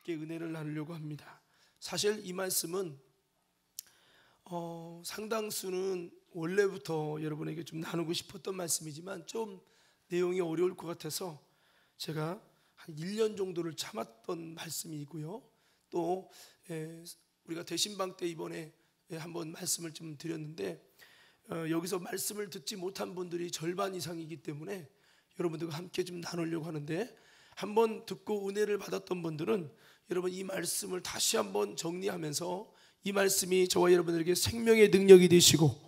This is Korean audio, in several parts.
함께 은혜를 나누려고 합니다. 사실 이 말씀은 상당수는 원래부터 여러분에게 좀 나누고 싶었던 말씀이지만 좀 내용이 어려울 것 같아서 제가 한 1년 정도를 참았던 말씀이고요. 또 우리가 대신방 때 이번에 한번 말씀을 좀 드렸는데 여기서 말씀을 듣지 못한 분들이 절반 이상이기 때문에 여러분들과 함께 좀 나누려고 하는데, 한번 듣고 은혜를 받았던 분들은 여러분 이 말씀을 다시 한번 정리하면서 이 말씀이 저와 여러분들에게 생명의 능력이 되시고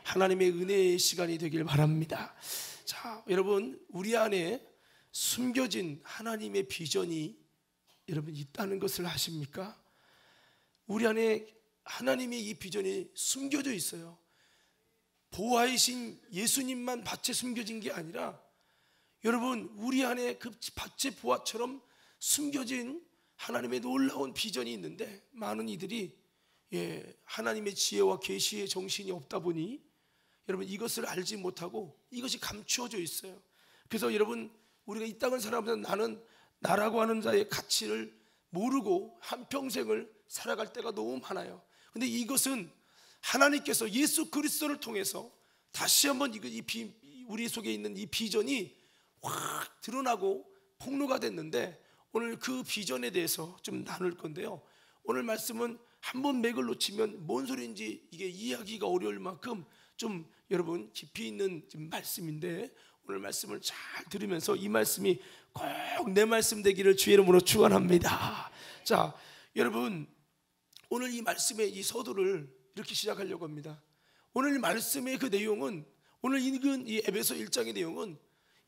하나님의 은혜의 시간이 되길 바랍니다. 자, 여러분, 우리 안에 숨겨진 하나님의 비전이 여러분 있다는 것을 아십니까? 우리 안에 하나님의 이 비전이 숨겨져 있어요. 보화이신 예수님만 밭에 숨겨진 게 아니라 여러분, 우리 안에 그 밭의 보화처럼 숨겨진 하나님의 놀라운 비전이 있는데, 많은 이들이 하나님의 지혜와 계시의 정신이 없다 보니 여러분 이것을 알지 못하고 이것이 감추어져 있어요. 그래서 여러분, 우리가 이 땅을 살아가면서 나는 나라고 하는 자의 가치를 모르고 한평생을 살아갈 때가 너무 많아요. 근데 이것은 하나님께서 예수 그리스도를 통해서 다시 한번 우리 속에 있는 이 비전이 확 드러나고 폭로가 됐는데, 오늘 그 비전에 대해서 좀 나눌 건데요. 오늘 말씀은 한번 맥을 놓치면 뭔 소리인지 이게 이해하기가 어려울 만큼 좀 여러분 깊이 있는 말씀인데, 오늘 말씀을 잘 들으면서 이 말씀이 꼭 내 말씀 되기를 주의 이름으로 축원합니다. 자, 여러분, 오늘 이 말씀의 이 서두를 이렇게 시작하려고 합니다. 오늘 말씀의 그 내용은, 오늘 읽은 이 에베소 1장의 내용은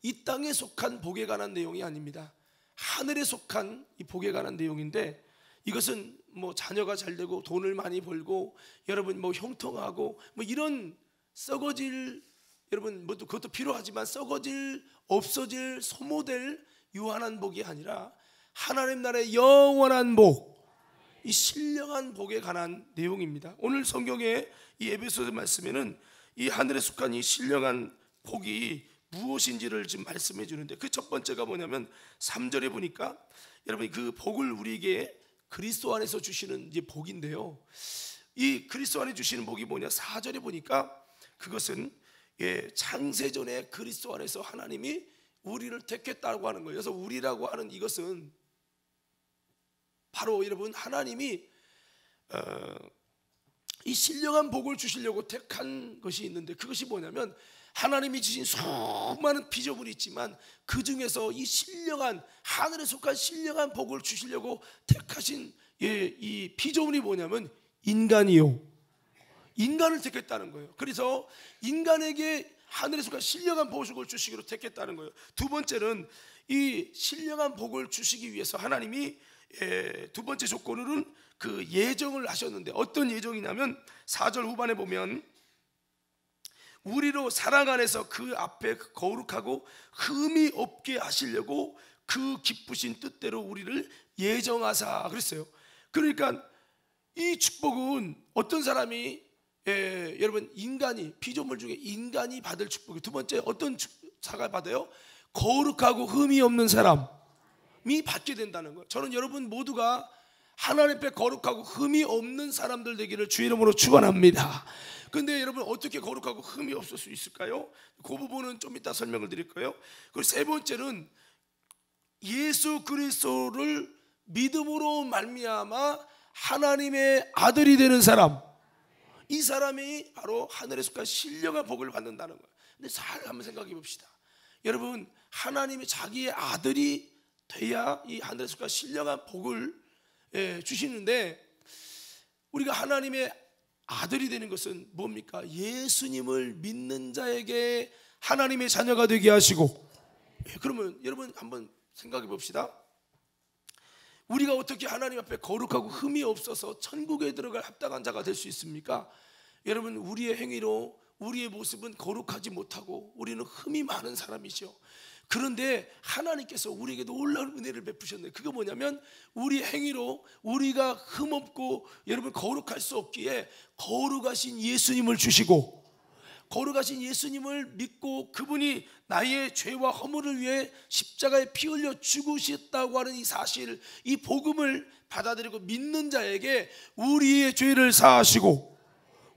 이 땅에 속한 복에 관한 내용이 아닙니다. 하늘에 속한 이 복에 관한 내용인데, 이것은 뭐 자녀가 잘 되고 돈을 많이 벌고 여러분 뭐 형통하고 뭐 이런 썩어질, 여러분 뭐 그것도 필요하지만 썩어질, 없어질, 소모될 유한한 복이 아니라 하나님 나라의 영원한 복, 이 신령한 복에 관한 내용입니다. 오늘 성경의 이 에베소서 말씀에는 이 하늘에 속한 이 신령한 복이 무엇인지를 지금 말씀해 주는데, 그 첫 번째가 뭐냐면 3절에 보니까 여러분 그 복을 우리에게 그리스도 안에서 주시는 이제 복인데요. 이 그리스도 안에 주시는 복이 뭐냐? 4절에 보니까 그것은 창세전에 그리스도 안에서 하나님이 우리를 택했다고 하는 거예요. 그래서 우리라고 하는 이것은 바로 여러분 하나님이 이 신령한 복을 주시려고 택한 것이 있는데, 그것이 뭐냐면 하나님이 주신 수많은 피조물이 있지만 그 중에서 이 신령한, 하늘에 속한 신령한 복을 주시려고 택하신 이 피조물이 뭐냐면 인간이요, 인간을 택했다는 거예요. 그래서 인간에게 하늘에 속한 신령한 복을 주시기로 택했다는 거예요. 두 번째는 이 신령한 복을 주시기 위해서 하나님이 두 번째 조건으로는 그 예정을 하셨는데, 어떤 예정이냐면 4절 후반에 보면 우리로 사랑 안에서 그 앞에 거룩하고 흠이 없게 하시려고 그 기쁘신 뜻대로 우리를 예정하사 그랬어요. 그러니까 이 축복은 어떤 사람이 여러분 인간이, 피조물 중에 인간이 받을 축복이, 두 번째 어떤 자가 받아요? 거룩하고 흠이 없는 사람이 받게 된다는 거예요. 저는 여러분 모두가 하나님 앞에 거룩하고 흠이 없는 사람들 되기를 주의 이름으로 축원합니다. 근데 여러분 어떻게 거룩하고 흠이 없을 수 있을까요? 그 부분은 좀 이따 설명을 드릴 거예요. 그리고 세 번째는 예수 그리스도를 믿음으로 말미암아 하나님의 아들이 되는 사람, 이 사람이 바로 하늘에 속한 신령한 복을 받는다는 거예요. 근데 잘 한번 생각해 봅시다. 여러분, 하나님이 자기의 아들이 돼야 이 하늘에 속한 신령한 복을 주시는데, 우리가 하나님의 아들이 되는 것은 뭡니까? 예수님을 믿는 자에게 하나님의 자녀가 되게 하시고, 그러면 여러분 한번 생각해 봅시다. 우리가 어떻게 하나님 앞에 거룩하고 흠이 없어서 천국에 들어갈 합당한 자가 될 수 있습니까? 여러분, 우리의 행위로 우리의 모습은 거룩하지 못하고 우리는 흠이 많은 사람이죠. 그런데 하나님께서 우리에게 놀라운 은혜를 베푸셨네요. 그게 뭐냐면 우리 행위로 우리가 흠없고 여러분 거룩할 수 없기에 거룩하신 예수님을 주시고, 거룩하신 예수님을 믿고 그분이 나의 죄와 허물을 위해 십자가에 피 흘려 죽으셨다고 하는 이 사실, 이 복음을 받아들이고 믿는 자에게 우리의 죄를 사하시고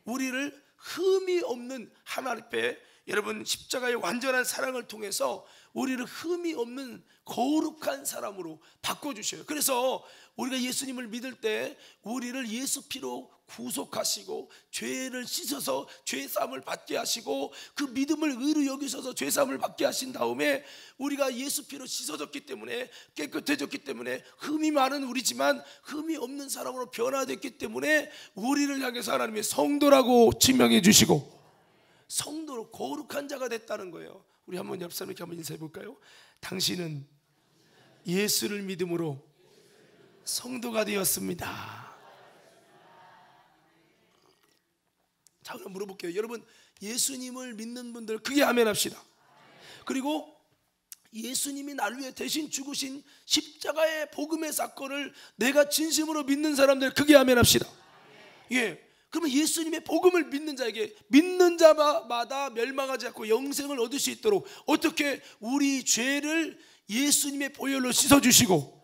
우리를 흠이 없는 하나님 앞에, 여러분 십자가의 완전한 사랑을 통해서 우리를 흠이 없는 거룩한 사람으로 바꿔주셔요. 그래서 우리가 예수님을 믿을 때 우리를 예수 피로 구속하시고 죄를 씻어서 죄사함을 받게 하시고 그 믿음을 의로 여기셔서 죄사함을 받게 하신 다음에 우리가 예수 피로 씻어졌기 때문에, 깨끗해졌기 때문에, 흠이 많은 우리지만 흠이 없는 사람으로 변화됐기 때문에 우리를 향해서 하나님의 성도라고 지명해 주시고 성도로 거룩한 자가 됐다는 거예요. 우리 한번 옆 사람에게 한번 인사해 볼까요? 당신은 예수를 믿음으로 성도가 되었습니다. 자, 그럼 물어볼게요. 여러분, 예수님을 믿는 분들 크게 아멘 합시다. 그리고 예수님이 나를 위해 대신 죽으신 십자가의 복음의 사건을 내가 진심으로 믿는 사람들 크게 아멘 합시다. 예. 그러면 예수님의 복음을 믿는 자에게, 믿는 자마다 멸망하지 않고 영생을 얻을 수 있도록 어떻게 우리 죄를 예수님의 보혈로 씻어주시고,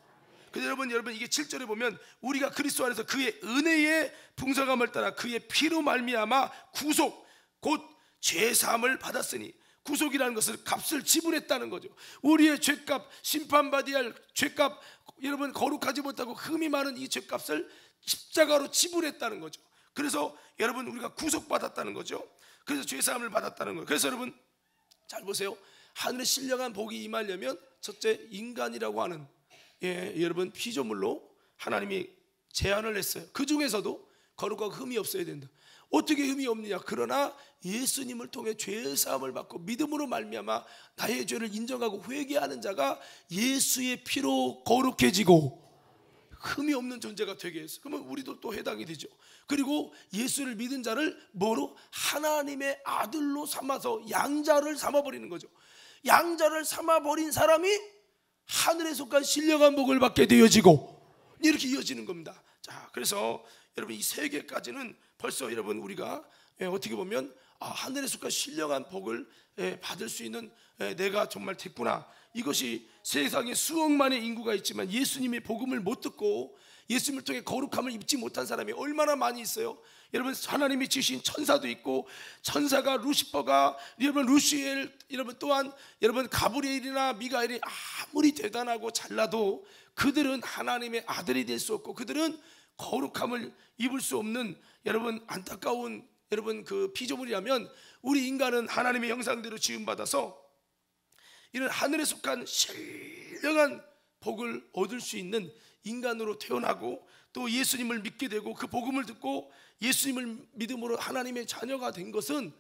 그래서 여러분 이게 7절에 보면 우리가 그리스도 안에서 그의 은혜의 풍성함을 따라 그의 피로 말미암아 구속 곧 죄사함을 받았으니, 구속이라는 것은 값을 지불했다는 거죠. 우리의 죄값, 심판받아야 할 죄값, 여러분 거룩하지 못하고 흠이 많은 이 죄값을 십자가로 지불했다는 거죠. 그래서 여러분 우리가 구속받았다는 거죠. 그래서 죄사함을 받았다는 거예요. 그래서 여러분 잘 보세요. 하늘의 신령한 복이 임하려면 첫째, 인간이라고 하는 여러분 피조물로 하나님이 제안을 했어요. 그 중에서도 거룩하고 흠이 없어야 된다. 어떻게 흠이 없느냐? 그러나 예수님을 통해 죄사함을 받고 믿음으로 말미암아 나의 죄를 인정하고 회개하는 자가 예수의 피로 거룩해지고 흠이 없는 존재가 되게 했어요. 그러면 우리도 또 해당이 되죠. 그리고 예수를 믿은 자를 뭐로? 하나님의 아들로 삼아서 양자를 삼아버리는 거죠. 양자를 삼아버린 사람이 하늘에 속한 신령한 복을 받게 되어지고 이렇게 이어지는 겁니다. 자, 그래서 여러분 이 세 개까지는 벌써 여러분 우리가 어떻게 보면 하늘에 속한 신령한 복을 받을 수 있는 내가 정말 됐구나. 이것이 세상에 수억만의 인구가 있지만 예수님의 복음을 못 듣고 예수님을 통해 거룩함을 입지 못한 사람이 얼마나 많이 있어요. 여러분 하나님이 지으신 천사도 있고, 천사가 루시퍼가, 여러분 루시엘, 여러분 또한 여러분 가브리엘이나 미가엘이 아무리 대단하고 잘나도 그들은 하나님의 아들이 될 수 없고 그들은 거룩함을 입을 수 없는 여러분 안타까운 여러분 그 피조물이라면, 우리 인간은 하나님의 형상대로 지음받아서 이런 하늘에 속한 신령한 복을 얻을 수 있는 인간으로 태어나고 또 예수님을 믿게 되고 그 복음을 듣고 예수님을 믿음으로 하나님의 자녀가 된 것은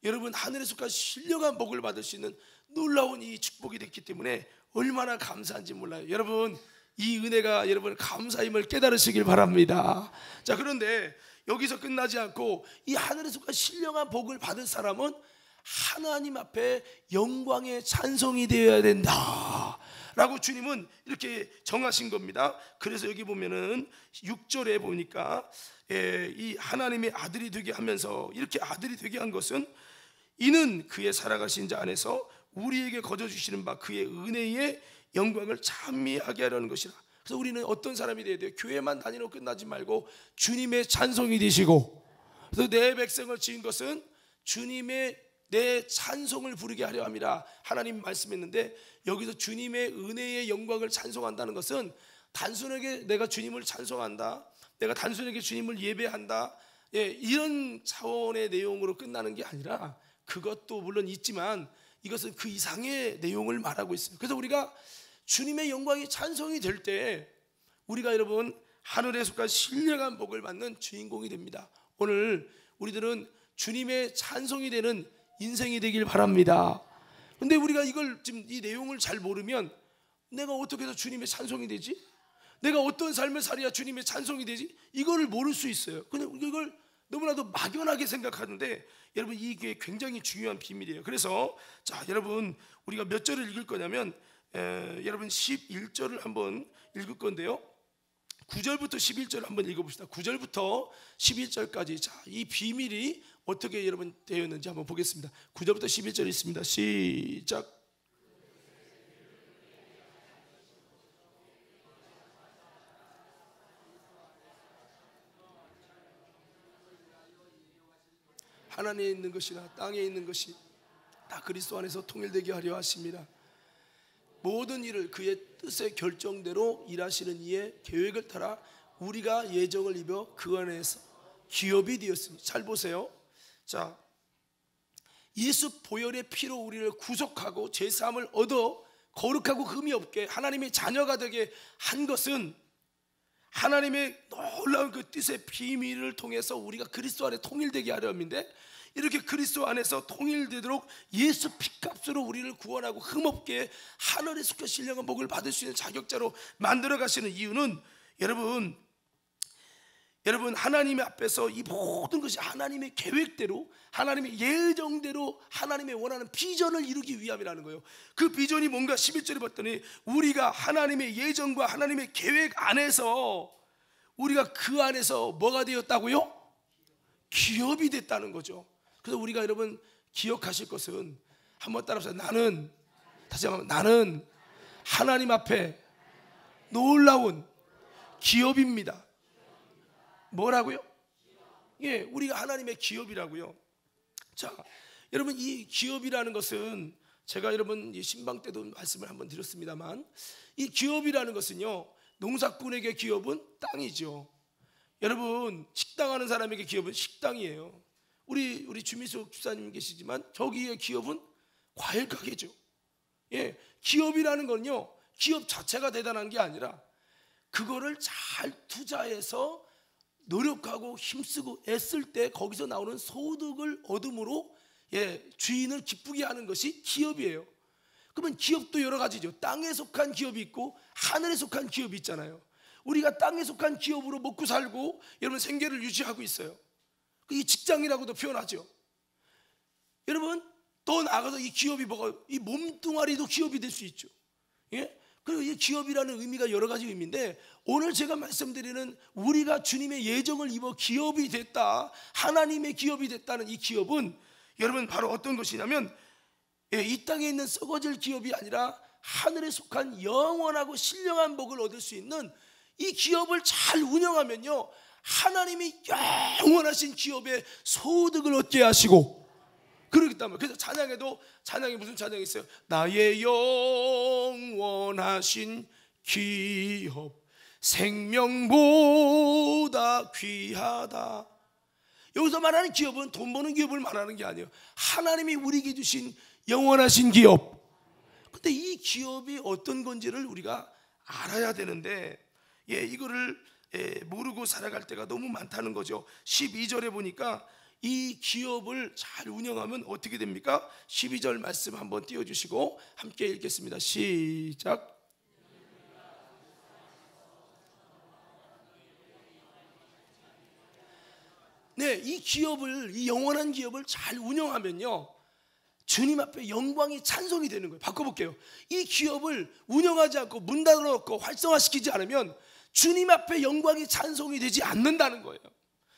여러분 하늘에 속한 신령한 복을 받을 수 있는 놀라운 이 축복이 됐기 때문에 얼마나 감사한지 몰라요. 여러분 이 은혜가 여러분 감사임을 깨달으시길 바랍니다. 자, 그런데 여기서 끝나지 않고 이 하늘에 속한 신령한 복을 받은 사람은 하나님 앞에 영광의 찬송이 되어야 된다 라고 주님은 이렇게 정하신 겁니다. 그래서 여기 보면은 6절에 보니까 이 하나님의 아들이 되게 하면서 이렇게 아들이 되게 한 것은 이는 그의 살아가신 자 안에서 우리에게 거저주시는 바 그의 은혜의 영광을 찬미하게 하려는 것이라. 그래서 우리는 어떤 사람이 되어야 돼요? 교회만 다니러 끝나지 말고 주님의 찬송이 되시고, 그래서 내 백성을 지은 것은 주님의 내 찬송을 부르게 하려 함이라 하나님 말씀했는데, 여기서 주님의 은혜의 영광을 찬송한다는 것은 단순하게 내가 주님을 찬송한다, 내가 단순하게 주님을 예배한다, 이런 차원의 내용으로 끝나는 게 아니라, 그것도 물론 있지만 이것은 그 이상의 내용을 말하고 있습니다. 그래서 우리가 주님의 영광이 찬송이 될 때 우리가 여러분 하늘에 속한 신령한 복을 받는 주인공이 됩니다. 오늘 우리들은 주님의 찬송이 되는 인생이 되길 바랍니다. 근데 우리가 이걸 지금 이 내용을 잘 모르면 내가 어떻게 해서 주님의 찬송이 되지? 내가 어떤 삶을 살아야 주님의 찬송이 되지? 이거를 모를 수 있어요. 그냥 이걸 너무나도 막연하게 생각하는데 여러분 이게 굉장히 중요한 비밀이에요. 그래서 자, 여러분 우리가 몇 절을 읽을 거냐면 여러분 11절을 한번 읽을 건데요, 9절부터 11절 한번 읽어봅시다. 9절부터 11절까지. 자, 이 비밀이 어떻게 여러분 되었는지 한번 보겠습니다. 9절부터 11절 있습니다. 시작. 하나님에 있는 것이나 땅에 있는 것이 다 그리스도 안에서 통일되게 하려 하십니다. 모든 일을 그의 뜻의 결정대로 일하시는 이의 계획을 따라 우리가 예정을 입어 그 안에서 기업이 되었으니. 잘 보세요. 자, 예수 보혈의 피로 우리를 구속하고 죄사함을 얻어 거룩하고 흠이 없게 하나님의 자녀가 되게 한 것은 하나님의 놀라운 그 뜻의 비밀을 통해서 우리가 그리스도 안에 통일되게 하려 함인데, 이렇게 그리스도 안에서 통일되도록 예수 피값으로 우리를 구원하고 흠없게 하늘에 속해 신령한 복을 받을 수 있는 자격자로 만들어 가시는 이유는 여러분 하나님의 앞에서 이 모든 것이 하나님의 계획대로, 하나님의 예정대로, 하나님의 원하는 비전을 이루기 위함이라는 거예요. 그 비전이 뭔가 11절에 봤더니 우리가 하나님의 예정과 하나님의 계획 안에서, 우리가 그 안에서 뭐가 되었다고요? 기업이 됐다는 거죠. 그래서 우리가 여러분 기억하실 것은, 한번 따라합시다. 다시 한번, 나는 하나님 앞에 놀라운 기업입니다. 뭐라고요? 예, 우리가 하나님의 기업이라고요. 자, 여러분 이 기업이라는 것은 제가 여러분 신방 때도 말씀을 한번 드렸습니다만, 이 기업이라는 것은요, 농사꾼에게 기업은 땅이죠. 여러분 식당 하는 사람에게 기업은 식당이에요. 우리 주미숙 집사님 계시지만 저기의 기업은 과일 가게죠. 예, 기업이라는 건요, 기업 자체가 대단한 게 아니라 그거를 잘 투자해서 노력하고 힘쓰고 애쓸 때 거기서 나오는 소득을 얻음으로, 예, 주인을 기쁘게 하는 것이 기업이에요. 그러면 기업도 여러 가지죠. 땅에 속한 기업이 있고 하늘에 속한 기업이 있잖아요. 우리가 땅에 속한 기업으로 먹고 살고 여러분 생계를 유지하고 있어요. 이 직장이라고도 표현하죠. 여러분 또 나가서 이 기업이 뭐가, 이 몸뚱아리도 기업이 될 수 있죠. 예? 그리고 이 기업이라는 의미가 여러 가지 의미인데, 오늘 제가 말씀드리는 우리가 주님의 예정을 입어 기업이 됐다, 하나님의 기업이 됐다는 이 기업은 여러분 바로 어떤 것이냐면, 예, 이 땅에 있는 썩어질 기업이 아니라 하늘에 속한 영원하고 신령한 복을 얻을 수 있는 이 기업을 잘 운영하면요, 하나님이 영원하신 기업의 소득을 얻게 하시고, 그러기 때문에 그래서 찬양에 무슨 찬양이 있어요? 나의 영원하신 기업 생명보다 귀하다. 여기서 말하는 기업은 돈 버는 기업을 말하는 게 아니에요. 하나님이 우리에게 주신 영원하신 기업. 근데 이 기업이 어떤 건지를 우리가 알아야 되는데, 예, 이거를 모르고 살아갈 때가 너무 많다는 거죠. 12절에 보니까 이 기업을 잘 운영하면 어떻게 됩니까? 12절 말씀 한번 띄워주시고 함께 읽겠습니다. 시작. 네, 이 기업을, 이 영원한 기업을 잘 운영하면요, 주님 앞에 영광이 찬송이 되는 거예요. 바꿔볼게요. 이 기업을 운영하지 않고 문 닫아놓고 활성화시키지 않으면 주님 앞에 영광이 찬송이 되지 않는다는 거예요.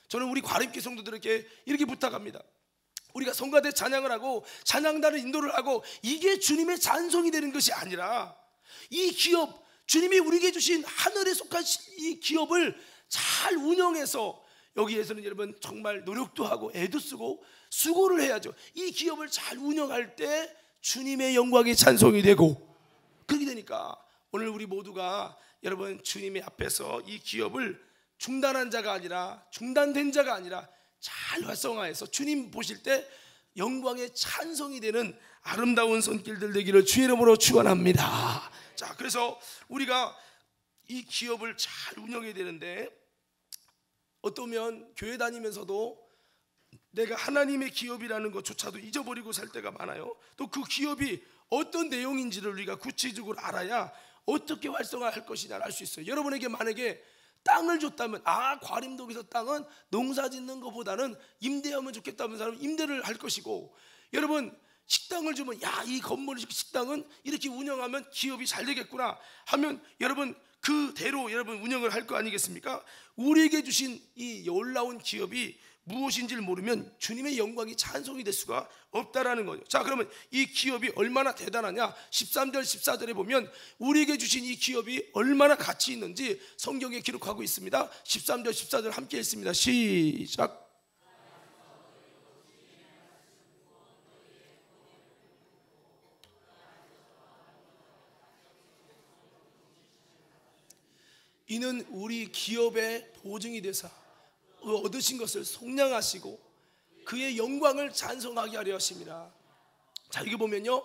저는 우리 과림교 성도들에게 이렇게 부탁합니다. 우리가 성가대 찬양을 하고 찬양단을 인도를 하고 이게 주님의 찬송이 되는 것이 아니라, 이 기업, 주님이 우리에게 주신 하늘에 속한 이 기업을 잘 운영해서, 여기에서는 여러분 정말 노력도 하고 애도 쓰고 수고를 해야죠. 이 기업을 잘 운영할 때 주님의 영광이 찬송이 되고, 그렇게 되니까 오늘 우리 모두가 여러분 주님의 앞에서 이 기업을 중단한 자가 아니라, 중단된 자가 아니라 잘 활성화해서 주님 보실 때 영광의 찬송이 되는 아름다운 손길들 되기를 주의 이름으로 축원합니다. 자, 그래서 우리가 이 기업을 잘 운영해야 되는데, 어떠면 교회 다니면서도 내가 하나님의 기업이라는 것조차도 잊어버리고 살 때가 많아요. 또 그 기업이 어떤 내용인지를 우리가 구체적으로 알아야 어떻게 활성화할 것이냐를 알 수 있어요. 여러분에게 만약에 땅을 줬다면, 과림동에서 땅은 농사 짓는 것보다는 임대하면 좋겠다는 사람은 임대를 할 것이고, 여러분 식당을 주면 이 건물을 식당은 이렇게 운영하면 기업이 잘 되겠구나 하면 여러분 그대로 여러분 운영을 할 거 아니겠습니까? 우리에게 주신 이 놀라운 기업이 무엇인지를 모르면 주님의 영광이 찬송이 될 수가 없다라는 거죠. 자, 그러면 이 기업이 얼마나 대단하냐? 13절 14절에 보면 우리에게 주신 이 기업이 얼마나 가치 있는지 성경에 기록하고 있습니다. 13절 14절 함께 읽습니다. 시작. 이는 우리 기업의 보증이 되사 얻으신 것을 속량하시고 그의 영광을 찬송하게 하려 하심이라. 자, 여기 보면요,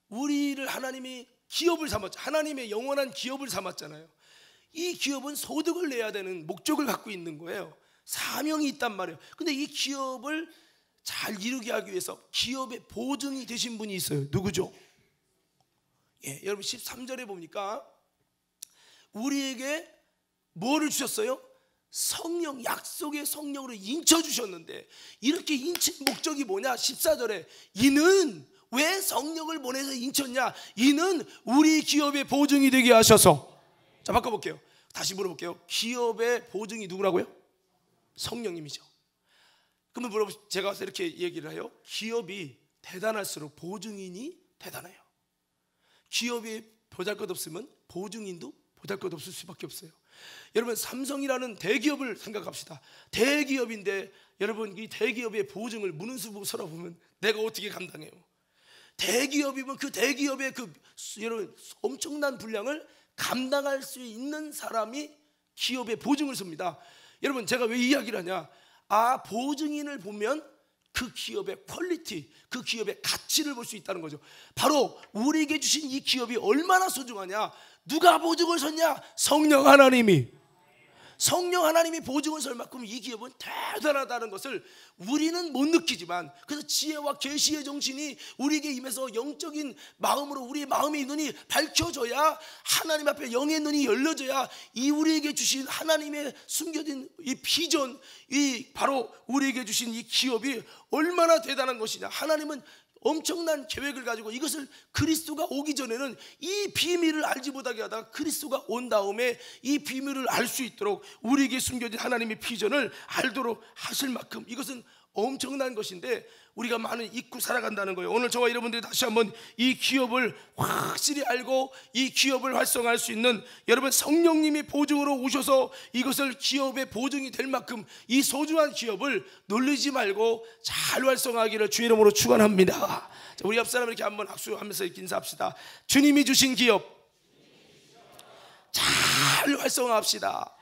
우리를 하나님이 기업을 삼았죠. 하나님의 영원한 기업을 삼았잖아요. 이 기업은 소득을 내야 되는 목적을 갖고 있는 거예요. 사명이 있단 말이에요. 근데 이 기업을 잘 이루게 하기 위해서 기업의 보증이 되신 분이 있어요. 누구죠? 예, 여러분 13절에 보니까 우리에게 뭐를 주셨어요? 성령, 약속의 성령으로 인쳐 주셨는데, 이렇게 인친 목적이 뭐냐? 14절에 이는 왜 성령을 보내서 인쳤냐? 이는 우리 기업의 보증이 되게 하셔서. 자, 바꿔볼게요. 다시 물어볼게요. 기업의 보증이 누구라고요? 성령님이죠. 그러면 제가 이렇게 얘기를 해요. 기업이 대단할수록 보증인이 대단해요. 기업이 보잘것없으면 보증인도 보잘것없을 수밖에 없어요. 여러분, 삼성이라는 대기업을 생각합시다. 대기업인데 여러분, 이 대기업의 보증을 문은수보서라 보면 내가 어떻게 감당해요? 대기업이면 그 대기업의 여러분 엄청난 분량을 감당할 수 있는 사람이 기업의 보증을 씁니다. 여러분, 제가 왜 이야기를 하냐? 보증인을 보면 그 기업의 퀄리티, 그 기업의 가치를 볼 수 있다는 거죠. 바로 우리에게 주신 이 기업이 얼마나 소중하냐? 누가 보증을 섰냐? 성령 하나님이. 성령 하나님이 보증을 설 만큼 이 기업은 대단하다는 것을 우리는 못 느끼지만, 그래서 지혜와 계시의 정신이 우리에게 임해서 영적인 마음으로 우리의 마음의 눈이 밝혀져야, 하나님 앞에 영의 눈이 열려져야 이 우리에게 주신 하나님의 숨겨진 이 비전, 이 바로 우리에게 주신 이 기업이 얼마나 대단한 것이냐. 하나님은 엄청난 계획을 가지고 이것을 그리스도가 오기 전에는 이 비밀을 알지 못하게 하다가 그리스도가 온 다음에 이 비밀을 알 수 있도록 우리에게 숨겨진 하나님의 비전을 알도록 하실 만큼 이것은 엄청난 것인데, 우리가 많은 잊고 살아간다는 거예요. 오늘 저와 여러분들이 다시 한번 이 기업을 확실히 알고 이 기업을 활성화할 수 있는, 여러분 성령님이 보증으로 오셔서 이것을 기업의 보증이 될 만큼 이 소중한 기업을 놀리지 말고 잘 활성화하기를 주의 이름으로 축원합니다. 자, 우리 옆 사람 이렇게 한번 악수하면서 인사합시다. 주님이 주신 기업 잘 활성화합시다.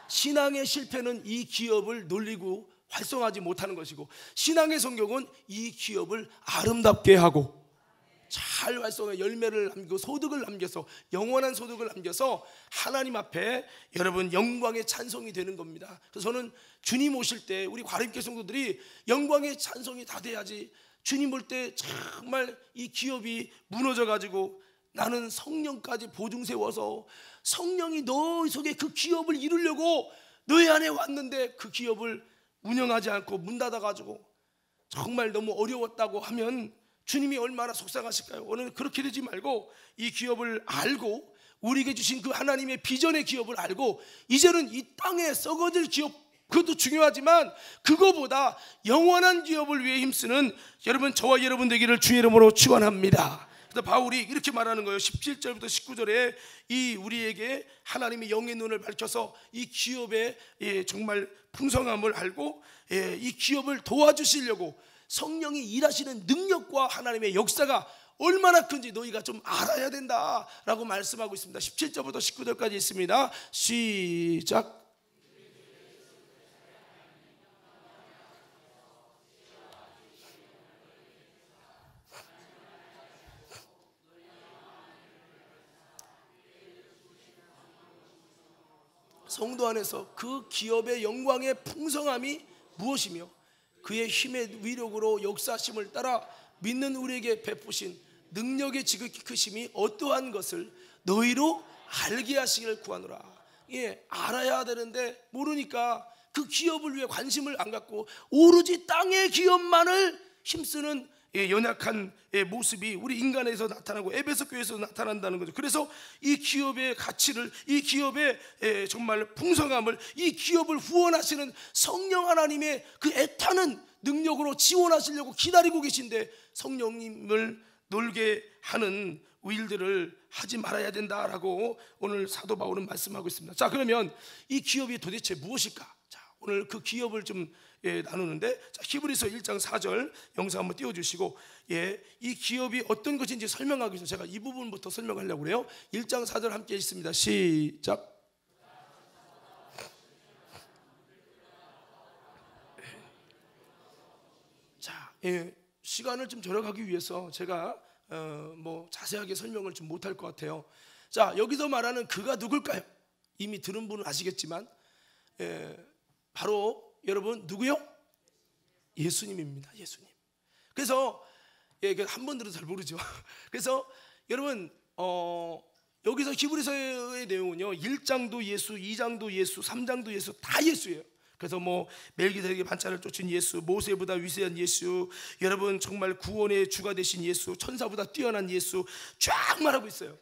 신앙의 실패는 이 기업을 놀리고 활성화하지 못하는 것이고, 신앙의 성공은 이 기업을 아름답게 하고 잘 활성화, 열매를 남기고 소득을 남겨서, 영원한 소득을 남겨서 하나님 앞에 여러분 영광의 찬송이 되는 겁니다. 그래서 저는 주님 오실 때 우리 과림교 성도들이 영광의 찬송이 다 돼야지, 주님 볼 때 정말 이 기업이 무너져 가지고 나는 성령까지 보증 세워서 성령이 너 속에 그 기업을 이루려고 너희 안에 왔는데 그 기업을 운영하지 않고 문 닫아가지고 정말 너무 어려웠다고 하면 주님이 얼마나 속상하실까요? 오늘 그렇게 되지 말고 이 기업을 알고, 우리에게 주신 그 하나님의 비전의 기업을 알고, 이제는 이 땅에 썩어질 기업, 그것도 중요하지만 그거보다 영원한 기업을 위해 힘쓰는 여러분, 저와 여러분 되기를 주의 이름으로 축원합니다. 바울이 이렇게 말하는 거예요. 17절부터 19절에 이 우리에게 하나님의 영의 눈을 밝혀서 이 기업의 정말 풍성함을 알고 이 기업을 도와주시려고 성령이 일하시는 능력과 하나님의 역사가 얼마나 큰지 너희가 좀 알아야 된다라고 말씀하고 있습니다. 17절부터 19절까지 있습니다. 시작. 성도 안에서 그 기업의 영광의 풍성함이 무엇이며 그의 힘의 위력으로 역사심을 따라 믿는 우리에게 베푸신 능력의 지극히 크심이 어떠한 것을 너희로 알게 하시기를 구하노라. 알아야 되는데 모르니까 그 기업을 위해 관심을 안 갖고 오로지 땅의 기업만을 힘쓰는 연약한 모습이 우리 인간에서 나타나고 에베소 교회에서 나타난다는 거죠. 그래서 이 기업의 가치를, 이 기업의 정말 풍성함을, 이 기업을 후원하시는 성령 하나님의 그 애타는 능력으로 지원하시려고 기다리고 계신데 성령님을 놀게 하는 일들을 하지 말아야 된다라고 오늘 사도 바울은 말씀하고 있습니다. 자, 그러면 이 기업이 도대체 무엇일까? 자, 오늘 그 기업을 좀 나누는데, 자, 히브리서 1장 4절 영상 한번 띄워주시고, 이 기업이 어떤 것인지 설명하기 위해서 제가 이 부분부터 설명하려고 그래요. 1장 4절 함께 읽습니다. 시작. 자, 시간을 좀 절약하기 위해서 제가 뭐 자세하게 설명을 좀 못할 것 같아요. 자, 여기서 말하는 그가 누굴까요? 이미 들은 분은 아시겠지만 바로 여러분 누구요? 예수님입니다. 예수님. 그래서 한 번 들어도 잘 모르죠. 그래서 여러분 여기서 히브리서의 내용은요, 1장도 예수, 2장도 예수, 3장도 예수, 다 예수예요. 그래서 뭐 멜기세덱의 반차를 쫓은 예수, 모세보다 위대한 예수, 여러분 정말 구원의 주가 되신 예수, 천사보다 뛰어난 예수, 쫙 말하고 있어요.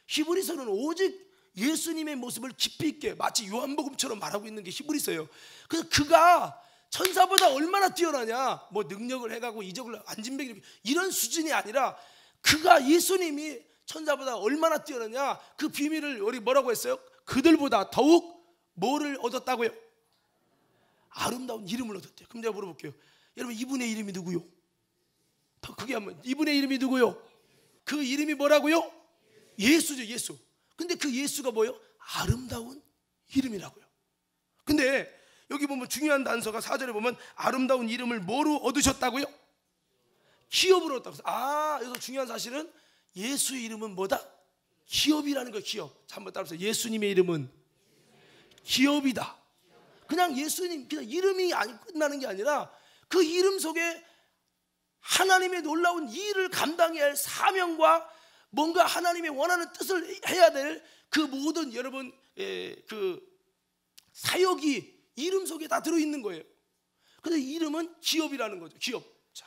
히브리서는 오직 예수님의 모습을 깊이 있게 마치 요한복음처럼 말하고 있는 게 히브리서예요. 그래서 그가 천사보다 얼마나 뛰어나냐, 뭐 능력을 해가고 이적을 안진뱅이 이런 수준이 아니라 그가, 예수님이 천사보다 얼마나 뛰어나냐, 그 비밀을 우리 뭐라고 했어요? 그들보다 더욱 뭐를 얻었다고요? 아름다운 이름을 얻었대요. 그럼 제가 물어볼게요. 여러분, 이분의 이름이 누구요? 더 크게 한번, 이분의 이름이 누구요? 그 이름이 뭐라고요? 예수죠. 예수. 근데 그 예수가 뭐예요? 아름다운 이름이라고요. 근데 여기 보면 중요한 단서가 4절에 보면 아름다운 이름을 뭐로 얻으셨다고요? 기업으로 얻었다고. 여기서 중요한 사실은 예수의 이름은 뭐다? 기업이라는 거예요. 기업. 자, 한번 따라서 예수님의 이름은 기업이다. 그냥 예수님, 그냥 이름이 끝나는 게 아니라 그 이름 속에 하나님의 놀라운 일을 감당해야 할 사명과 뭔가 하나님의 원하는 뜻을 해야 될 그 모든 여러분 그 사역이 이름 속에 다 들어있는 거예요. 근데 이름은 기업이라는 거죠. 기업. 자,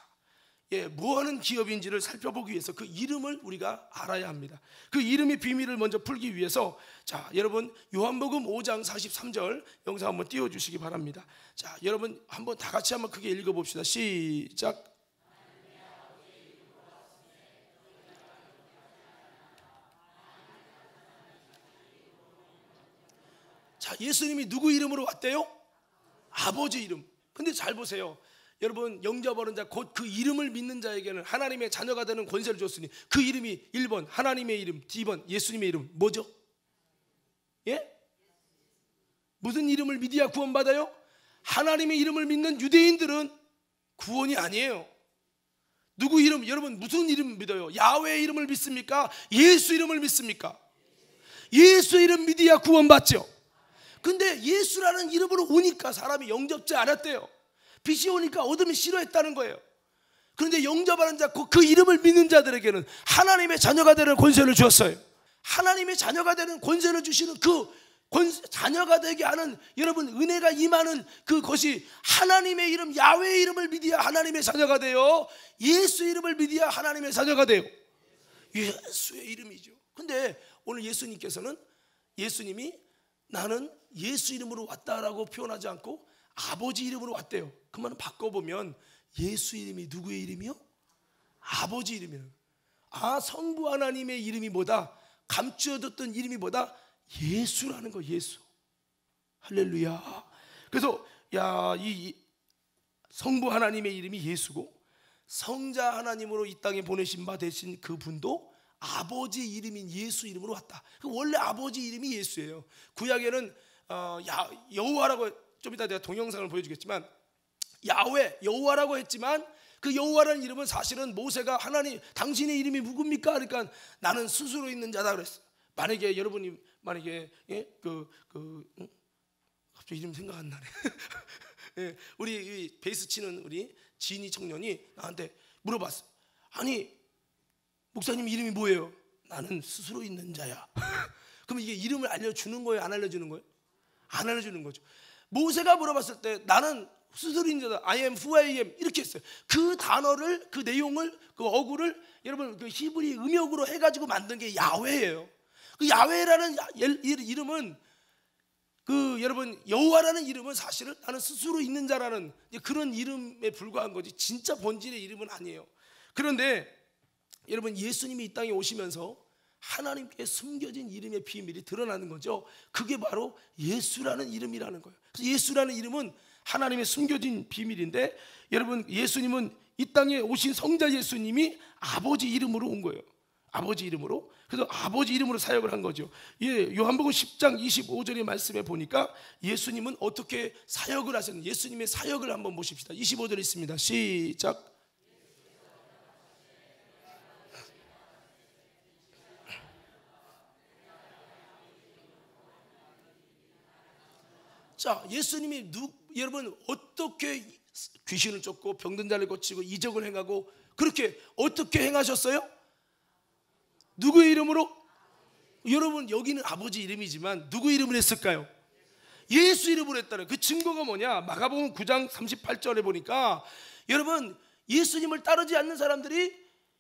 뭐하는 기업인지를 살펴보기 위해서 그 이름을 우리가 알아야 합니다. 그 이름의 비밀을 먼저 풀기 위해서, 자, 여러분 요한복음 5장 43절 영상 한번 띄워주시기 바랍니다. 자, 여러분 한번 다 같이 한번 크게 읽어봅시다. 시작. 자, 예수님이 누구 이름으로 왔대요? 아버지 이름. 근데 잘 보세요. 여러분, 영접하는 자, 곧 그 이름을 믿는 자에게는 하나님의 자녀가 되는 권세를 줬으니 그 이름이 1번 하나님의 이름, 2번 예수님의 이름. 뭐죠? 예? 무슨 이름을 믿어야 구원받아요? 하나님의 이름을 믿는 유대인들은 구원이 아니에요. 누구 이름? 여러분 무슨 이름 믿어요? 야훼의 이름을 믿습니까? 예수 이름을 믿습니까? 예수 이름 믿어야 구원받죠. 근데 예수라는 이름으로 오니까 사람이 영접지 않았대요. 빛이 오니까 어둠이 싫어했다는 거예요. 그런데 영접하는 자, 그 이름을 믿는 자들에게는 하나님의 자녀가 되는 권세를 주었어요. 하나님의 자녀가 되는 권세를 주시는 그 자녀가 되게 하는 여러분 은혜가 임하는 그것이 하나님의 이름, 야훼의 이름을 믿어야 하나님의 자녀가 돼요. 예수 이름을 믿어야 하나님의 자녀가 돼요. 예수의 이름이죠. 근데 오늘 예수님께서는, 예수님이 나는 예수 이름으로 왔다라고 표현하지 않고 아버지 이름으로 왔대요. 그 말은 바꿔보면 예수 이름이 누구의 이름이요? 아버지 이름이에요. 성부 하나님의 이름이 뭐다? 감추어뒀던 이름이 뭐다? 예수라는 거. 예수. 할렐루야. 그래서 이 성부 하나님의 이름이 예수고, 성자 하나님으로 이 땅에 보내신 바 되신 그분도 아버지 이름인 예수 이름으로 왔다. 원래 아버지 이름이 예수예요. 구약에는 여호와라고, 좀 이따 내가 동영상을 보여주겠지만 야훼, 여호와라고 했지만 그 여호와라는 이름은 사실은 모세가 하나님 당신의 이름이 누굽니까? 그러니까 나는 스스로 있는 자다 그랬어. 만약에 여러분이 만약에 갑자기 이름 생각 안 나네. 우리 베이스 치는 우리 진이 청년이 나한테 물어봤어. 아니 목사님 이름이 뭐예요? 나는 스스로 있는 자야. 그럼 이게 이름을 알려주는 거예요? 안 알려주는 거예요? 안 알려주는 거죠. 모세가 물어봤을 때 나는 스스로 있는 자다. I am who I am 이렇게 했어요. 그 단어를, 그 내용을, 그 어구를 여러분 그 히브리 음역으로 해가지고 만든 게 야훼예요. 그 야훼라는 이름은 그 여러분 여호와라는 이름은 사실은 나는 스스로 있는 자라는 그런 이름에 불과한 거지 진짜 본질의 이름은 아니에요. 그런데 여러분 예수님이 이 땅에 오시면서 하나님께 숨겨진 이름의 비밀이 드러나는 거죠. 그게 바로 예수라는 이름이라는 거예요. 그래서 예수라는 이름은 하나님의 숨겨진 비밀인데 여러분 예수님은 이 땅에 오신 성자 예수님이 아버지 이름으로 온 거예요. 아버지 이름으로. 그래서 아버지 이름으로 사역을 한 거죠. 예, 요한복음 10장 25절의 말씀에 보니까 예수님은 어떻게 사역을 하셨는지 예수님의 사역을 한번 보십시다. 25절 있습니다. 시작. 자, 예수님이 여러분 어떻게 귀신을 쫓고 병든 자를 고치고 이적을 행하고 그렇게 어떻게 행하셨어요? 누구의 이름으로? 여러분 여기는 아버지 이름이지만 누구 이름으로 했을까요? 예수 이름으로 했다는 그 증거가 뭐냐? 마가복음 9장 38절에 보니까 여러분 예수님을 따르지 않는 사람들이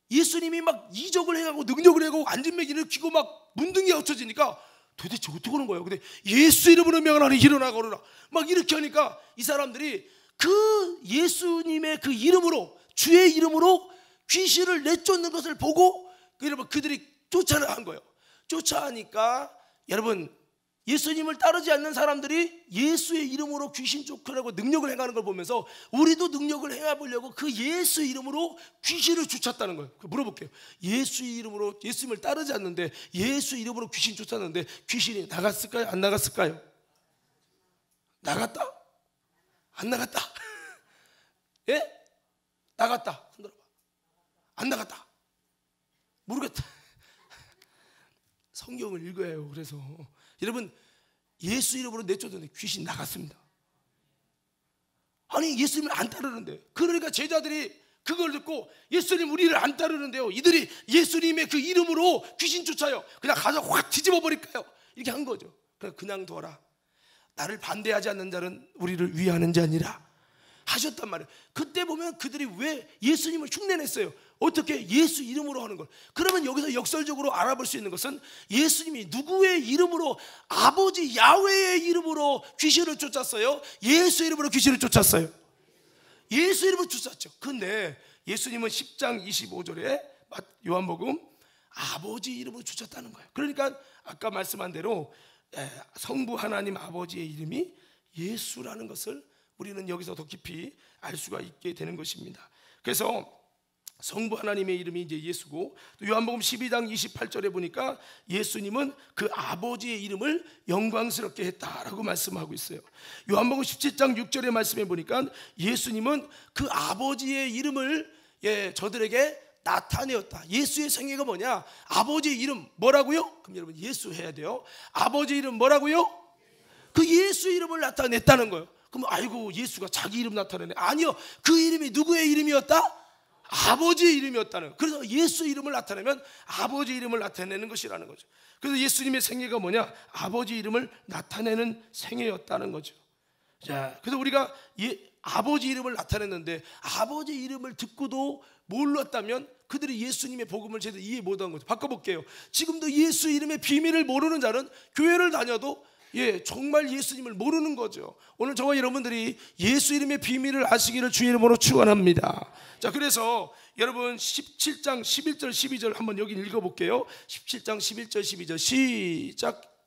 예수님이 막 이적을 행하고 능력을 행하고 안진맥이를 일으키고 막 문둥이가 흩어지니까 도대체 어떻게 하는 거예요? 근데 예수 이름으로 명하노니 일어나 걸어라 막 이렇게 하니까 이 사람들이 그 예수님의 그 이름으로 주의 이름으로 귀신을 내쫓는 것을 보고 여러분 그들이 쫓아한 거예요. 쫓아하니까 여러분 예수님을 따르지 않는 사람들이 예수의 이름으로 귀신 쫓으려고 능력을 행하는 걸 보면서 우리도 능력을 행해보려고 그 예수 이름으로 귀신을 쫓았다는 거예요. 물어볼게요. 예수 이름으로 예수님을 따르지 않는데 예수 이름으로 귀신 쫓았는데 귀신이 나갔을까요? 안 나갔을까요? 나갔다? 안 나갔다? 예? 나갔다. 손들어봐. 안 나갔다. 모르겠다. 성경을 읽어야 해요. 그래서 여러분 예수 이름으로 내쫓았는데 귀신 나갔습니다. 아니 예수님을 안 따르는데 그러니까 제자들이 그걸 듣고 예수님 우리를 안 따르는데요 이들이 예수님의 그 이름으로 귀신 쫓아요. 그냥 가서 확 뒤집어 버릴까요? 이렇게 한 거죠. 그냥 둬라. 나를 반대하지 않는 자는 우리를 위하는 자니라 하셨단 말이에요. 그때 보면 그들이 왜 예수님을 흉내냈어요? 어떻게 예수 이름으로 하는 걸. 그러면 여기서 역설적으로 알아볼 수 있는 것은 예수님이 누구의 이름으로 아버지 야훼의 이름으로 귀신을 쫓았어요? 예수 이름으로 귀신을 쫓았어요? 예수 이름으로 쫓았죠. 근데 예수님은 10장 25절에 요한복음 아버지 이름으로 쫓았다는 거예요. 그러니까 아까 말씀한 대로 성부 하나님 아버지의 이름이 예수라는 것을 우리는 여기서 더 깊이 알 수가 있게 되는 것입니다. 그래서 성부 하나님의 이름이 이제 예수고 또 요한복음 12장 28절에 보니까 예수님은 그 아버지의 이름을 영광스럽게 했다라고 말씀하고 있어요. 요한복음 17장 6절의 말씀에 보니까 예수님은 그 아버지의 이름을 저들에게 나타내었다. 예수의 생애가 뭐냐? 아버지의 이름 뭐라고요? 그럼 여러분 예수 해야 돼요. 아버지의 이름 뭐라고요? 그 예수 이름을 나타냈다는 거예요. 그럼 아이고 예수가 자기 이름 나타내네. 아니요. 그 이름이 누구의 이름이었다? 아버지의 이름이었다는 거예요. 그래서 예수 이름을 나타내면 아버지 이름을 나타내는 것이라는 거죠. 그래서 예수님의 생애가 뭐냐? 아버지 이름을 나타내는 생애였다는 거죠. 자, 그래서 우리가 아버지 이름을 나타냈는데 아버지 이름을 듣고도 몰랐다면 그들이 예수님의 복음을 제대로 이해 못한 거죠. 바꿔볼게요. 지금도 예수 이름의 비밀을 모르는 자는 교회를 다녀도 정말 예수님을 모르는 거죠. 오늘 저와 여러분들이 예수 이름의 비밀을 아시기를 주의 이름으로 축원합니다. 자, 그래서 여러분 17장 11절 12절 한번 여기 읽어볼게요. 17장 11절 12절 시작.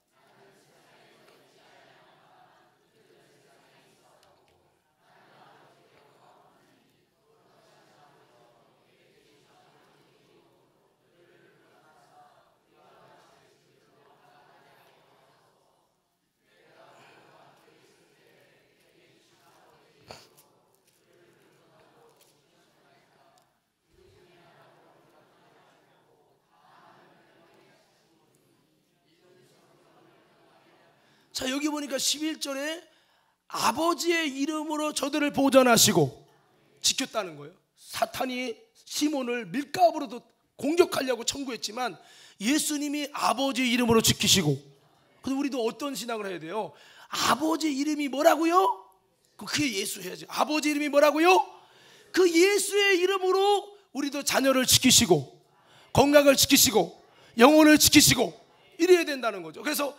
자, 여기 보니까 11절에 아버지의 이름으로 저들을 보전하시고 지켰다는 거예요. 사탄이 시몬을 밀가부로도 공격하려고 청구했지만 예수님이 아버지의 이름으로 지키시고. 그래서 우리도 어떤 신앙을 해야 돼요? 아버지 이름이 뭐라고요? 그게 예수 해야지. 아버지 이름이 뭐라고요? 그 예수의 이름으로 우리도 자녀를 지키시고 건강을 지키시고 영혼을 지키시고 이래야 된다는 거죠. 그래서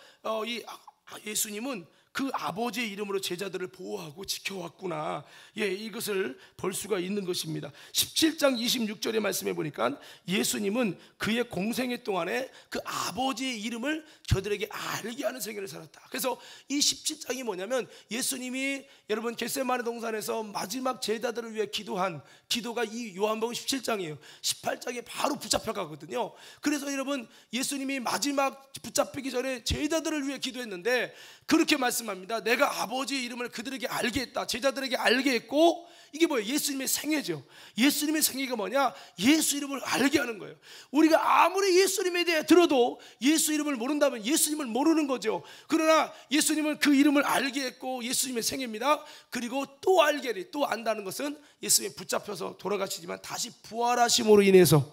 예수님은 그 아버지의 이름으로 제자들을 보호하고 지켜왔구나. 이것을 볼 수가 있는 것입니다. 17장 26절의 말씀해 보니까 예수님은 그의 공생애 동안에 그 아버지의 이름을 저들에게 알게 하는 생애를 살았다. 그래서 이 17장이 뭐냐면 예수님이 여러분 겟세마네 동산에서 마지막 제자들을 위해 기도한 기도가 이 요한복음 17장이에요. 18장에 바로 붙잡혀 가거든요. 그래서 여러분 예수님이 마지막 붙잡히기 전에 제자들을 위해 기도했는데 그렇게 말씀합니다. 내가 아버지의 이름을 그들에게 알게 했다. 제자들에게 알게 했고, 이게 뭐예요? 예수님의 생애죠. 예수님의 생애가 뭐냐? 예수 이름을 알게 하는 거예요. 우리가 아무리 예수님에 대해 들어도 예수 이름을 모른다면 예수님을 모르는 거죠. 그러나 예수님은 그 이름을 알게 했고 예수님의 생애입니다. 그리고 또 알게, 또 안다는 것은 예수님이 붙잡혀서 돌아가시지만 다시 부활하심으로 인해서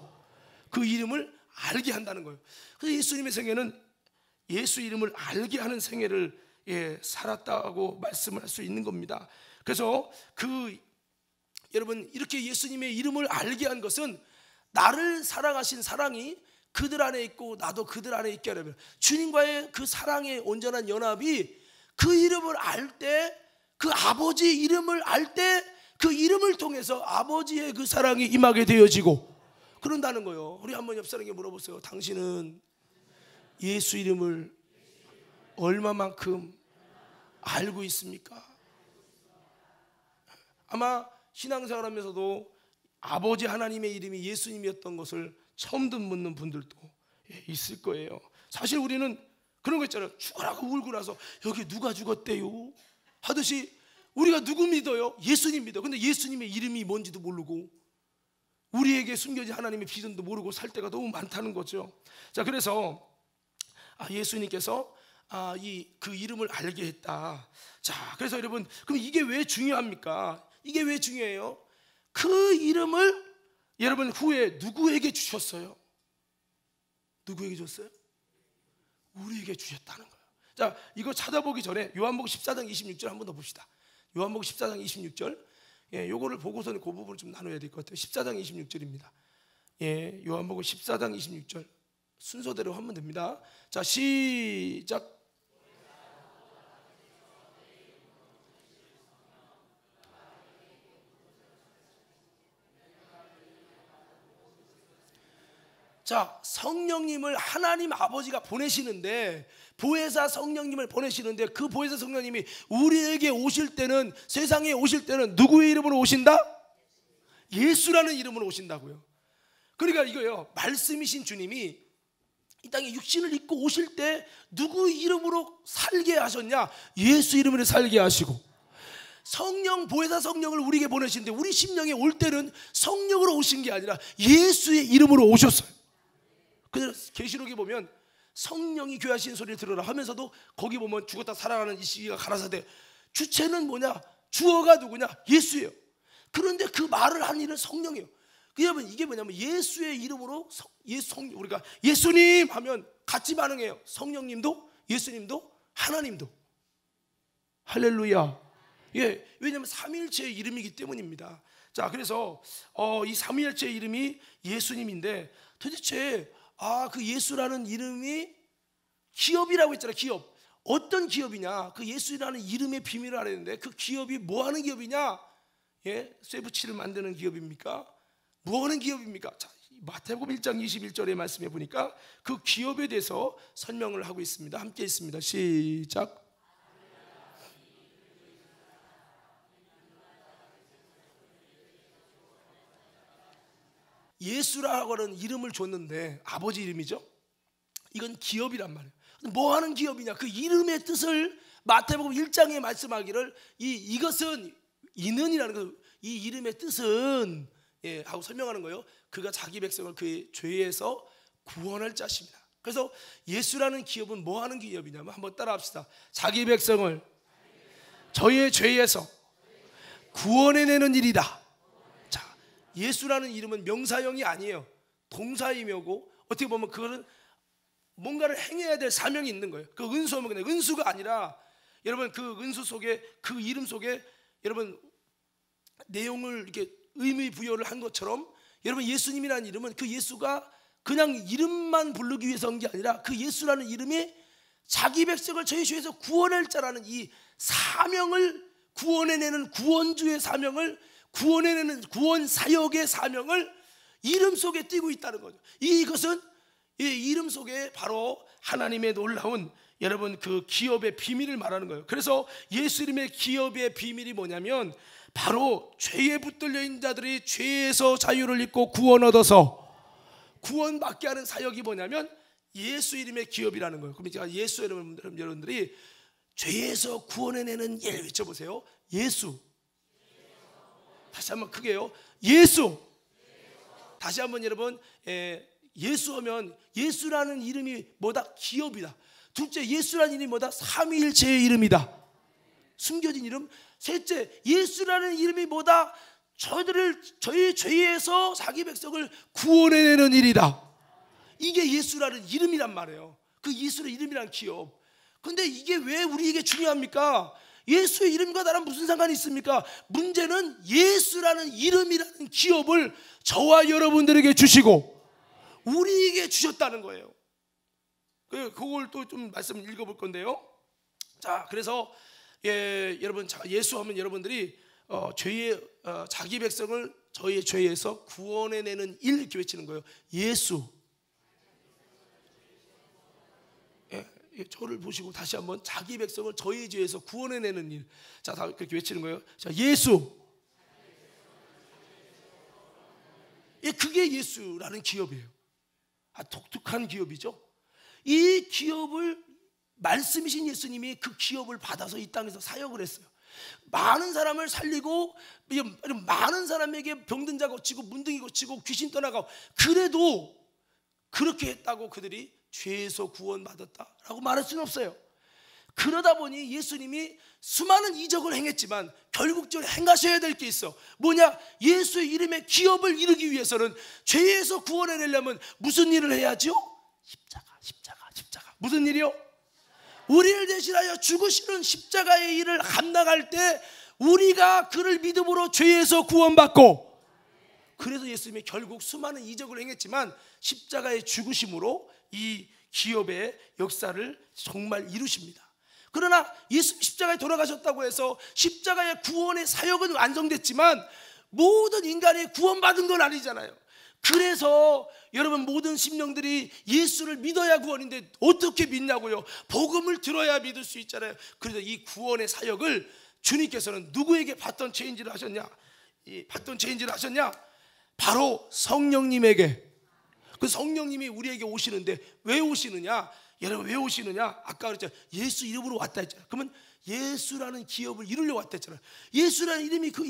그 이름을 알게 한다는 거예요. 그래서 예수님의 생애는 예수 이름을 알게 하는 생애를 살았다고 말씀을 할 수 있는 겁니다. 그래서 여러분 이렇게 예수님의 이름을 알게 한 것은 나를 사랑하신 사랑이 그들 안에 있고 나도 그들 안에 있게 하려면 주님과의 그 사랑의 온전한 연합이 그 이름을 알 때, 그 아버지의 이름을 알 때 그 이름을 통해서 아버지의 그 사랑이 임하게 되어지고 그런다는 거예요. 우리 한번 옆 사람에게 물어보세요. 당신은 예수 이름을 얼마만큼 알고 있습니까? 아마 신앙생활하면서도 아버지 하나님의 이름이 예수님이었던 것을 처음 듣는 분들도 있을 거예요. 사실 우리는 그런 거 있잖아요. 죽으라고 울고 나서 여기 누가 죽었대요 하듯이 우리가 누구 믿어요? 예수님 믿어. 근데 예수님의 이름이 뭔지도 모르고 우리에게 숨겨진 하나님의 비전도 모르고 살 때가 너무 많다는 거죠. 자, 그래서 예수님께서 그 이름을 알게 했다. 자, 그래서 여러분, 그럼 이게 왜 중요합니까? 이게 왜 중요해요? 그 이름을 여러분 후에 누구에게 주셨어요? 누구에게 줬어요? 우리에게 주셨다는 거예요. 자, 이거 찾아보기 전에 요한복음 14장 26절 한 번 더 봅시다. 요한복음 14장 26절. 요거를 보고서는 그 부분을 좀 나눠야 될 것 같아요. 14장 26절입니다. 요한복음 14장 26절 순서대로 하면 됩니다. 자, 시작. 자, 성령님을 하나님 아버지가 보내시는데, 보혜사 성령님을 보내시는데 그 보혜사 성령님이 우리에게 오실 때는, 세상에 오실 때는 누구의 이름으로 오신다? 예수라는 이름으로 오신다고요. 그러니까 이거요, 말씀이신 주님이 이 땅에 육신을 입고 오실 때 누구 이름으로 살게 하셨냐? 예수 이름으로 살게 하시고, 성령, 보혜사 성령을 우리에게 보내시는데 우리 심령에 올 때는 성령으로 오신 게 아니라 예수의 이름으로 오셨어요. 그래서 계시록에 보면 성령이 교하시는 소리를 들으라 하면서도 거기 보면 죽었다 살아나는 이 시기가 가라사대, 주체는 뭐냐? 주어가 누구냐? 예수예요. 그런데 그 말을 한 이는 성령이에요. 여러분, 이게 뭐냐면 예수의 이름으로 우리가 예수님 하면 같이 반응해요. 성령님도 예수님도 하나님도. 할렐루야. 왜냐하면 삼위일체의 이름이기 때문입니다. 자, 그래서 이 삼위일체의 이름이 예수님인데, 도대체 그 예수라는 이름이 기업이라고 했잖아요. 기업. 어떤 기업이냐? 그 예수라는 이름의 비밀을 알았는데 그 기업이 뭐 하는 기업이냐? 쇠붙이를 만드는 기업입니까? 뭐 하는 기업입니까? 자, 마태복음 1장 21절의 말씀에 보니까 그 기업에 대해서 설명을 하고 있습니다. 함께 있습니다. 시작. 예수라고 하는 이름을 줬는데 아버지 이름이죠. 이건 기업이란 말이에요. 뭐 하는 기업이냐? 그 이름의 뜻을 마태복음 1장에 말씀하기를 이것은 이는이라는 거, 이 이름의 뜻은 하고 설명하는 거예요. 그가 자기 백성을 그의 죄에서 구원할 자십니다. 그래서 예수라는 기업은 뭐 하는 기업이냐면 한번 따라합시다. 자기 백성을 저희의 죄에서 구원해내는 일이다. 예수라는 이름은 명사형이 아니에요. 동사이며고, 어떻게 보면 그거는 뭔가를 행해야 될 사명이 있는 거예요. 그 은수하면 그냥 은수가 아니라, 여러분 그 은수 속에, 그 이름 속에 여러분 내용을 이렇게 의미 부여를 한 것처럼 여러분 예수님이라는 이름은 그 예수가 그냥 이름만 부르기 위해서 한 게 아니라 그 예수라는 이름이 자기 백성을 저희 죄에서 구원할 자라는 이 사명을 구원해내는 구원주의 사명을 구원해내는 구원 사역의 사명을 이름 속에 띄고 있다는 거죠. 이것은 이 이름 속에 바로 하나님의 놀라운 여러분 그 기업의 비밀을 말하는 거예요. 그래서 예수 이름의 기업의 비밀이 뭐냐면 바로 죄에 붙들려 있는 자들이 죄에서 자유를 입고 구원 얻어서 구원받게 하는 사역이 뭐냐면 예수 이름의 기업이라는 거예요. 그럼 제가 예수 여러분들이 죄에서 구원해내는 일 외쳐보세요. 예수. 다시 한번 크게요. 예수. 다시 한번 여러분 예수 하면 예수라는 이름이 뭐다? 기업이다. 둘째, 예수라는 이름이 뭐다? 삼위일체의 이름이다. 숨겨진 이름. 셋째, 예수라는 이름이 뭐다? 저희 죄에서 자기 백성을 구원해내는 일이다. 이게 예수라는 이름이란 말이에요. 그 예수의 이름이란 기업. 근데 이게 왜 우리에게 중요합니까? 예수의 이름과 나랑 무슨 상관이 있습니까? 문제는 예수라는 이름이라는 기업을 저와 여러분들에게 주시고 우리에게 주셨다는 거예요. 그걸 또 좀 말씀 읽어볼 건데요. 자, 그래서 여러분 예수 하면 여러분들이 죄의 자기 백성을 저희의 죄에서 구원해내는 일 이렇게 외치는 거예요. 예수. 저를 보시고 다시 한번 자기 백성을 저희 죄에서 구원해내는 일. 자, 다 그렇게 외치는 거예요. 자, 예수. 그게 예수라는 기업이에요. 독특한 기업이죠. 이 기업을 말씀이신 예수님이 그 기업을 받아서 이 땅에서 사역을 했어요. 많은 사람을 살리고 많은 사람에게 병든 자 고치고 문둥이 고치고 귀신 떠나가고 그래도 그렇게 했다고 그들이 죄에서 구원받았다라고 말할 수는 없어요. 그러다 보니 예수님이 수많은 이적을 행했지만 결국적으로 행하셔야 될 게 있어. 뭐냐? 예수의 이름의 기업을 이루기 위해서는 죄에서 구원해내려면 무슨 일을 해야죠? 십자가. 무슨 일이요? 우리를 대신하여 죽으시는 십자가의 일을 감당할 때 우리가 그를 믿음으로 죄에서 구원받고, 그래서 예수님이 결국 수많은 이적을 행했지만 십자가의 죽으심으로 이 기업의 역사를 정말 이루십니다. 그러나 예수님 십자가에 돌아가셨다고 해서 십자가의 구원의 사역은 완성됐지만 모든 인간이 구원받은 건 아니잖아요. 그래서 여러분 모든 심령들이 예수를 믿어야 구원인데 어떻게 믿냐고요? 복음을 들어야 믿을 수 있잖아요. 그래서 이 구원의 사역을 주님께서는 누구에게 바톤 체인지를 하셨냐? 바로 성령님에게. 그 성령님이 우리에게 오시는데 왜 오시느냐? 여러분 왜 오시느냐? 아까 그랬잖아요. 예수 이름으로 왔다 했잖아요. 그러면 예수라는 기업을 이루려고 왔다 했잖아요. 예수라는 이름이 그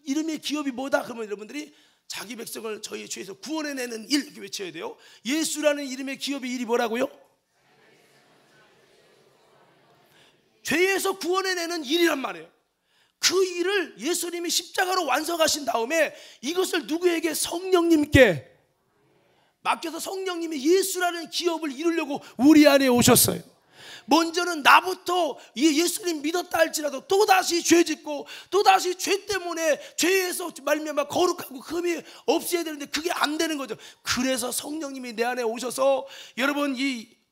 이름의 기업이 뭐다? 그러면 여러분들이 자기 백성을 저희 죄에서 구원해내는 일 이렇게 외쳐야 돼요. 예수라는 이름의 기업의 일이 뭐라고요? 죄에서 구원해내는 일이란 말이에요. 그 일을 예수님이 십자가로 완성하신 다음에 이것을 누구에게? 성령님께 맡겨서 성령님이 예수라는 기업을 이루려고 우리 안에 오셨어요. 먼저는 나부터 예수님 믿었다 할지라도 또다시 죄짓고 또다시 죄 때문에 죄에서 말미암아 거룩하고 흠이 없어야 되는데 그게 안 되는 거죠. 그래서 성령님이 내 안에 오셔서 여러분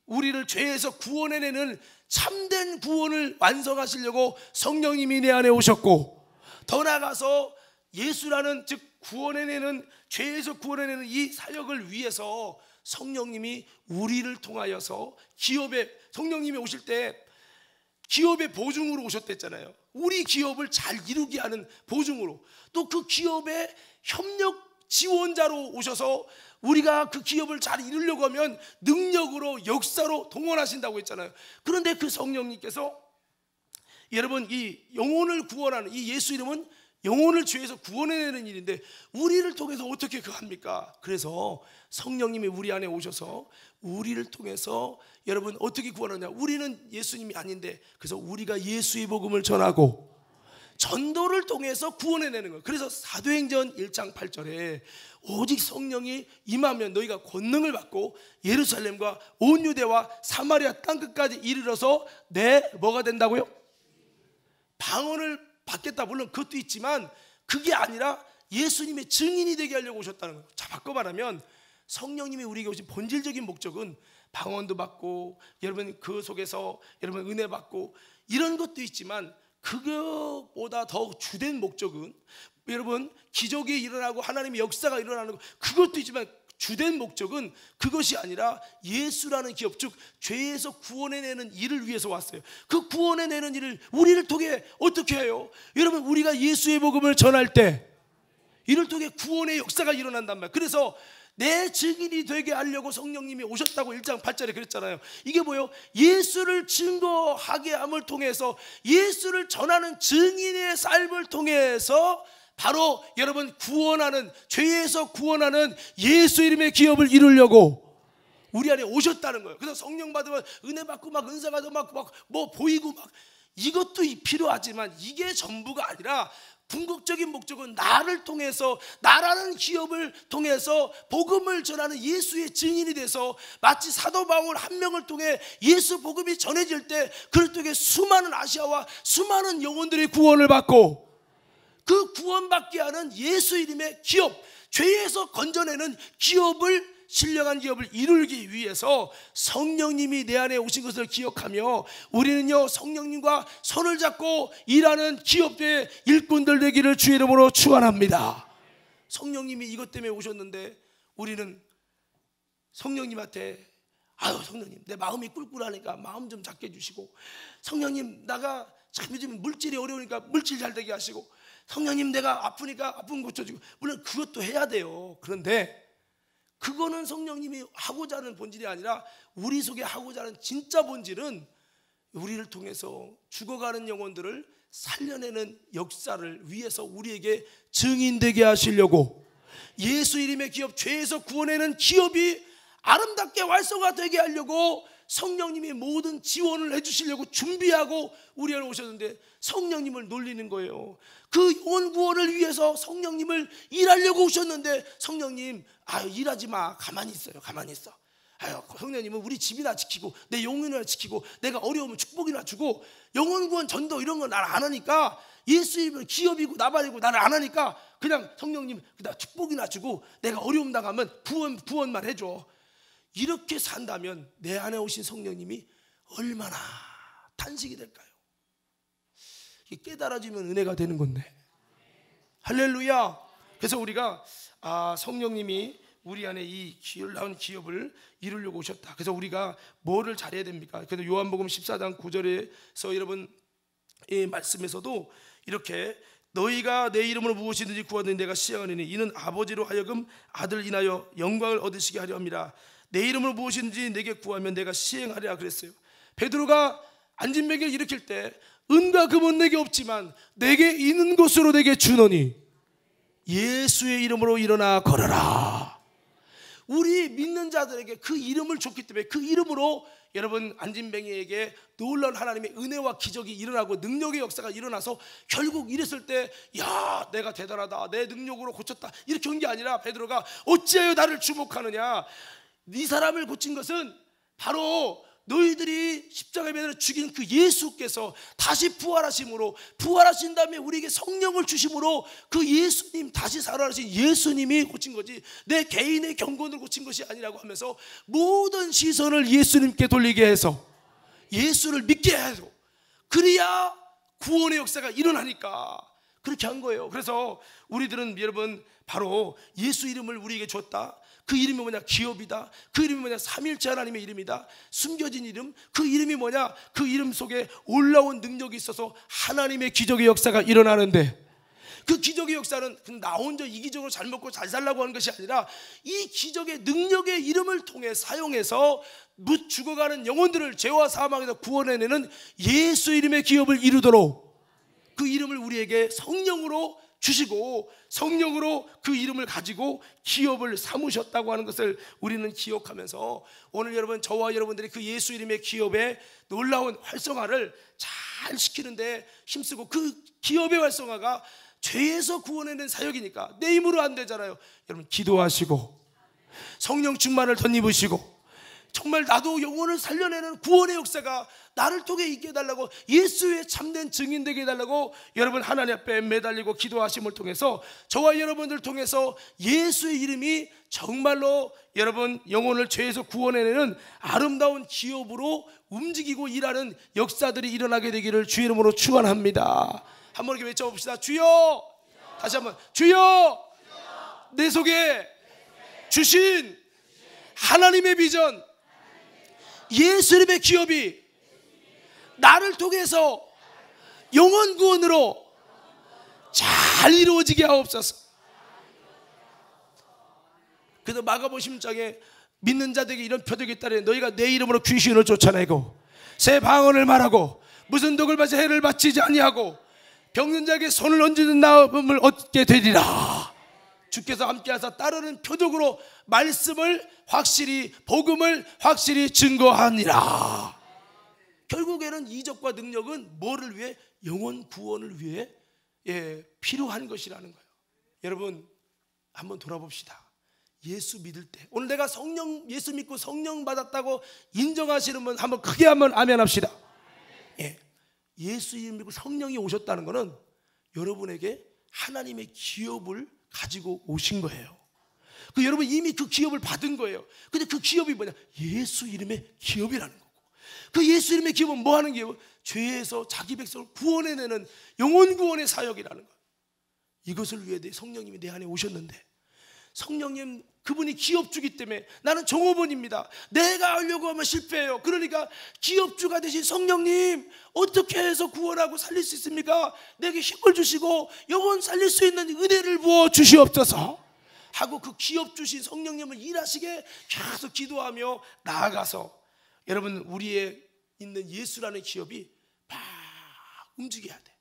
우리를 죄에서 구원해내는 참된 구원을 완성하시려고 성령님이 내 안에 오셨고, 더 나아가서 예수라는 즉 구원해내는 죄에서 구원해내는 이 사역을 위해서 성령님이 우리를 통하여서 성령님이 오실 때 기업의 보증으로 오셨댔잖아요. 우리 기업을 잘 이루게 하는 보증으로, 또 그 기업의 협력 지원자로 오셔서 우리가 그 기업을 잘 이루려고 하면 능력으로 역사로 동원하신다고 했잖아요. 그런데 그 성령님께서 여러분 이 영혼을 구원하는 이 예수 이름은 영혼을 죄에서 구원해내는 일인데 우리를 통해서 어떻게 그거 합니까? 그래서 성령님이 우리 안에 오셔서 우리를 통해서 여러분 어떻게 구원하냐? 우리는 예수님이 아닌데 그래서 우리가 예수의 복음을 전하고 전도를 통해서 구원해내는 거예요. 그래서 사도행전 1장 8절에 오직 성령이 임하면 너희가 권능을 받고 예루살렘과 온 유대와 사마리아 땅끝까지 이르러서 내 뭐가 된다고요? 방언을 받겠다, 물론 그것도 있지만 그게 아니라 예수님의 증인이 되게 하려고 오셨다는 거예요. 자, 바꿔 말하면 성령님이 우리에게 오신 본질적인 목적은 방언도 받고 여러분 그 속에서 여러분 은혜 받고 이런 것도 있지만 그거보다 더 주된 목적은 여러분 기적이 일어나고 하나님의 역사가 일어나는 것, 그것도 있지만 주된 목적은 그것이 아니라 예수라는 기업, 즉 죄에서 구원해내는 일을 위해서 왔어요. 그 구원해내는 일을 우리를 통해 어떻게 해요? 여러분 우리가 예수의 복음을 전할 때 이를 통해 구원의 역사가 일어난단 말이에요. 그래서 내 증인이 되게 하려고 성령님이 오셨다고 1장 8절에 그랬잖아요. 이게 뭐예요? 예수를 증거하게 함을 통해서 예수를 전하는 증인의 삶을 통해서 바로 여러분 구원하는, 죄에서 구원하는 예수 이름의 기업을 이루려고 우리 안에 오셨다는 거예요. 그래서 성령 받으면 은혜 받고 막 은사가 막 뭐 보이고 막 이것도 필요하지만 이게 전부가 아니라 궁극적인 목적은 나를 통해서, 나라는 기업을 통해서 복음을 전하는 예수의 증인이 돼서 마치 사도 바울 한 명을 통해 예수 복음이 전해질 때 그를 통해 수많은 아시아와 수많은 영혼들이 구원을 받고 그 구원받게 하는 예수 이름의 기업, 죄에서 건져내는 기업을, 신령한 기업을 이루기 위해서 성령님이 내 안에 오신 것을 기억하며 우리는요 성령님과 손을 잡고 일하는 기업의 일꾼들 되기를 주의 이름으로 축원합니다. 성령님이 이것 때문에 오셨는데 우리는 성령님한테 아유 성령님 내 마음이 꿀꿀하니까 마음 좀 작게 해주시고, 성령님 나가 참 요즘 물질이 어려우니까 물질 잘 되게 하시고, 성령님 내가 아프니까 아픈 고쳐주고, 물론 그것도 해야 돼요. 그런데 그거는 성령님이 하고자 하는 본질이 아니라 우리 속에 하고자 하는 진짜 본질은 우리를 통해서 죽어가는 영혼들을 살려내는 역사를 위해서 우리에게 증인되게 하시려고 예수 이름의 기업, 죄에서 구원하는 기업이 아름답게 활성화되게 하려고 성령님이 모든 지원을 해주시려고 준비하고 우리 안에 오셨는데 성령님을 놀리는 거예요. 그 영혼 구원을 위해서 성령님을 일하려고 오셨는데 성령님 아유 일하지 마, 가만히 있어요. 가만히 있어. 아유 성령님은 우리 집이나 지키고 내 영혼이나 지키고 내가 어려우면 축복이나 주고 영혼 구원 전도 이런 거 날 안 하니까 예수 이름은 기업이고 나발이고 나를 안 하니까 그냥 성령님 나 축복이나 주고 내가 어려움 당하면 구원만 해줘. 이렇게 산다면 내 안에 오신 성령님이 얼마나 탄식이 될까요? 깨달아지면 은혜가 되는 건데. 할렐루야. 그래서 우리가 성령님이 우리 안에 이 놀라운 기업을 이루려고 오셨다. 그래서 우리가 뭐를 잘해야 됩니까? 그래서 요한복음 14장 9절에서 여러분 이 말씀에서도 이렇게 너희가 내 이름으로 무엇이든지 구하든지 내가 시행하리니 이는 아버지로 하여금 아들 인하여 영광을 얻으시게 하려 함이라. 내 이름으로 무엇이든지 내게 구하면 내가 시행하리라 그랬어요. 베드로가 안진뱅이를 일으킬 때 은과 금은 내게 없지만 내게 있는 것으로 내게 주노니 예수의 이름으로 일어나 걸어라. 우리 믿는 자들에게 그 이름을 줬기 때문에 그 이름으로 여러분 안진뱅이에게 놀라운 하나님의 은혜와 기적이 일어나고 능력의 역사가 일어나서 결국 이랬을 때 야 내가 대단하다, 내 능력으로 고쳤다 이렇게 온 게 아니라 베드로가 어찌하여 나를 주목하느냐, 이 사람을 고친 것은 바로 너희들이 십자가에 매달려 죽인 그 예수께서 다시 부활하심으로, 부활하신 다음에 우리에게 성령을 주심으로 그 예수님, 다시 살아나신 예수님이 고친 거지 내 개인의 경건을 고친 것이 아니라고 하면서 모든 시선을 예수님께 돌리게 해서 예수를 믿게 해서 그래야 구원의 역사가 일어나니까 그렇게 한 거예요. 그래서 우리들은 여러분 바로 예수 이름을 우리에게 줬다. 그 이름이 뭐냐? 기업이다. 그 이름이 뭐냐? 삼일체 하나님의 이름이다. 숨겨진 이름, 그 이름이 뭐냐? 그 이름 속에 올라온 능력이 있어서 하나님의 기적의 역사가 일어나는데, 그 기적의 역사는 그냥 나 혼자 이기적으로 잘 먹고 잘 살라고 하는 것이 아니라 이 기적의 능력의 이름을 통해 사용해서 죽어가는 영혼들을 죄와 사망에서 구원해내는 예수 이름의 기업을 이루도록 그 이름을 우리에게 성령으로 주시고 성령으로 그 이름을 가지고 기업을 삼으셨다고 하는 것을 우리는 기억하면서 오늘 여러분, 저와 여러분들이 그 예수 이름의 기업의 놀라운 활성화를 잘 시키는데 힘쓰고, 그 기업의 활성화가 죄에서 구원해낸 사역이니까 내 힘으로 안 되잖아요. 여러분 기도하시고 성령 충만을 덧입으시고 정말 나도 영혼을 살려내는 구원의 역사가 나를 통해 있게 해달라고, 예수의 참된 증인 되게 해달라고 여러분 하나님 앞에 매달리고 기도하심을 통해서 저와 여러분들 통해서 예수의 이름이 정말로 여러분 영혼을 죄에서 구원해내는 아름다운 기업으로 움직이고 일하는 역사들이 일어나게 되기를 주의 이름으로 축원합니다. 한번 이렇게 외쳐봅시다. 주여. 다시 한번. 주여. 내 속에 주신 하나님의 비전, 예수 이름의 기업이 나를 통해서 영혼 구원으로 잘 이루어지게 하옵소서. 그래서 마가복음 10장에 믿는 자들에게 이런 표적이 있다래. 너희가 내 이름으로 귀신을 쫓아내고 새 방언을 말하고 무슨 독을 맞아 해를 받치지 아니하고 병든 자에게 손을 얹는 나음을 얻게 되리라. 주께서 함께하사 따르는 표적으로 말씀을 확실히, 복음을 확실히 증거하니라. 결국에는 이적과 능력은 뭐를 위해? 영혼 구원을 위해 필요한 것이라는 거예요. 여러분 한번 돌아봅시다. 예수 믿을 때, 오늘 내가 성령, 예수 믿고 성령 받았다고 인정하시는 분 한번 크게 한번 아멘 합시다. 예수 믿고 성령이 오셨다는 것은 여러분에게 하나님의 기업을 가지고 오신 거예요. 여러분 이미 그 기업을 받은 거예요. 근데 그 기업이 뭐냐? 예수 이름의 기업이라는 거고, 그 예수 이름의 기업은 뭐 하는 기업? 죄에서 자기 백성을 구원해내는 영혼 구원의 사역이라는 거예요. 이것을 위해 성령님이 내 안에 오셨는데, 성령님 그분이 기업주기 때문에 나는 종업원입니다. 내가 하려고 하면 실패해요. 그러니까 기업주가 되신 성령님, 어떻게 해서 구원하고 살릴 수 있습니까? 내게 힘을 주시고 영혼 살릴 수 있는 은혜를 부어 주시옵소서 하고, 그 기업주신 성령님을 일하시게 계속 기도하며 나아가서 여러분 우리의 있는 예수라는 기업이 막 움직여야 돼.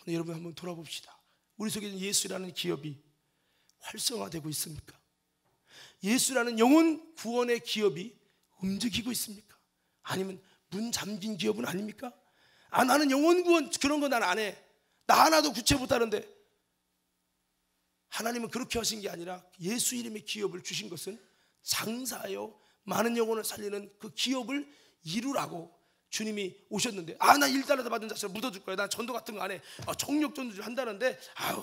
오늘 여러분 한번 돌아봅시다. 우리 속에 있는 예수라는 기업이 활성화되고 있습니까? 예수라는 영혼 구원의 기업이 움직이고 있습니까? 아니면 문 잠긴 기업은 아닙니까? 나는 영혼 구원 그런 거 난 안 해. 나 하나도 구체 못하는데. 하나님은 그렇게 하신 게 아니라 예수 이름의 기업을 주신 것은 장사하여 많은 영혼을 살리는 그 기업을 이루라고 주님이 오셨는데, 나 1달러 받은 자처럼 묻어줄 거야. 난 전도 같은 거 안 해. 정력 전도 한다는데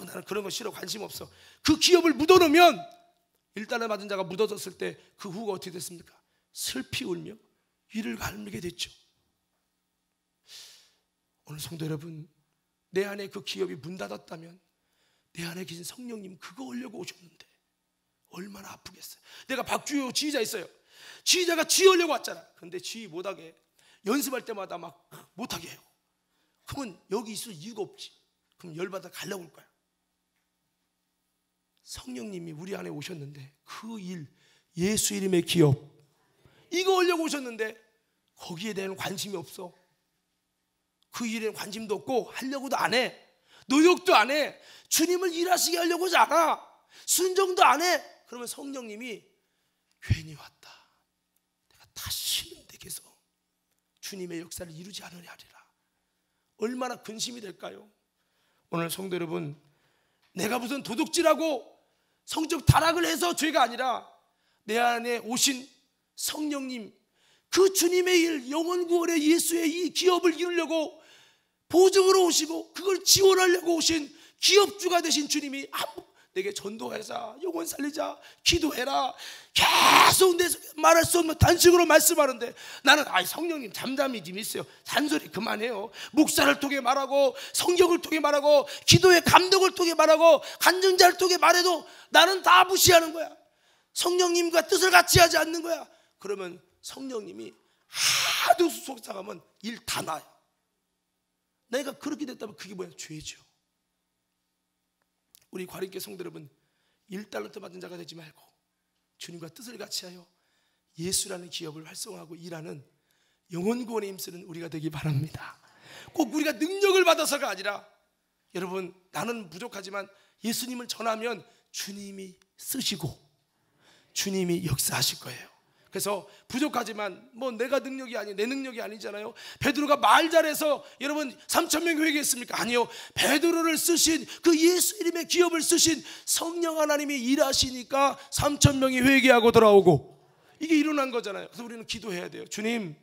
나는 그런 거 싫어, 관심 없어. 그 기업을 묻어놓으면 1달러 받은 자가 묻어졌을 때 그 후가 어떻게 됐습니까? 슬피 울며 이를 갈매게 됐죠. 오늘 성도 여러분, 내 안에 그 기업이 문 닫았다면 내 안에 계신 성령님 그거 하려고 오셨는데 얼마나 아프겠어요. 내가 박주호 지휘자 있어요. 지휘자가 지휘하려고 왔잖아. 근데 지휘 못하게 연습할 때마다 막 못하게 해요. 그러면 여기 있을 이유가 없지. 그럼 열받아 가려고 올 거야. 성령님이 우리 안에 오셨는데 그 일, 예수 이름의 기업, 이거 하려고 오셨는데 거기에 대한 관심이 없어. 그 일에 관심도 없고 하려고도 안 해. 노력도 안 해. 주님을 일하시게 하려고 하지 않아. 순종도 안 해. 그러면 성령님이 괜히 왔다, 내가 다시는 내게서 주님의 역사를 이루지 않으려 하리라. 얼마나 근심이 될까요? 오늘 성도 여러분, 내가 무슨 도둑질하고 성적 타락을 해서 죄가 아니라 내 안에 오신 성령님, 그 주님의 일, 영혼 구원의 예수의 이 기업을 이루려고 보증으로 오시고 그걸 지원하려고 오신 기업주가 되신 주님이 내게 전도하자, 영혼 살리자, 기도해라, 계속 내 말할 수 없는 단식으로 말씀하는데, 나는 성령님 잠잠히 좀 있어요. 잔소리 그만해요. 목사를 통해 말하고 성경을 통해 말하고 기도의 감동을 통해 말하고 간증자를 통해 말해도 나는 다 무시하는 거야. 성령님과 뜻을 같이 하지 않는 거야. 그러면 성령님이 하도 속상하면 일 다 놔요. 내가 그렇게 됐다면 그게 뭐야? 죄죠. 우리 과린교 성도 여러분, 1달러트 받은 자가 되지 말고 주님과 뜻을 같이 하여 예수라는 기업을 활성화하고 일하는 영혼 구원에 힘쓰는 우리가 되기 바랍니다. 꼭 우리가 능력을 받아서가 아니라, 여러분 나는 부족하지만 예수님을 전하면 주님이 쓰시고 주님이 역사하실 거예요. 그래서 부족하지만 내가 능력이 아니, 내 능력이 아니잖아요. 베드로가 말 잘해서 여러분 3,000명이 회개했습니까? 아니요. 베드로를 쓰신 그 예수 이름의 기업을 쓰신 성령 하나님이 일하시니까 3,000명이 회개하고 돌아오고 이게 일어난 거잖아요. 그래서 우리는 기도해야 돼요. 주님,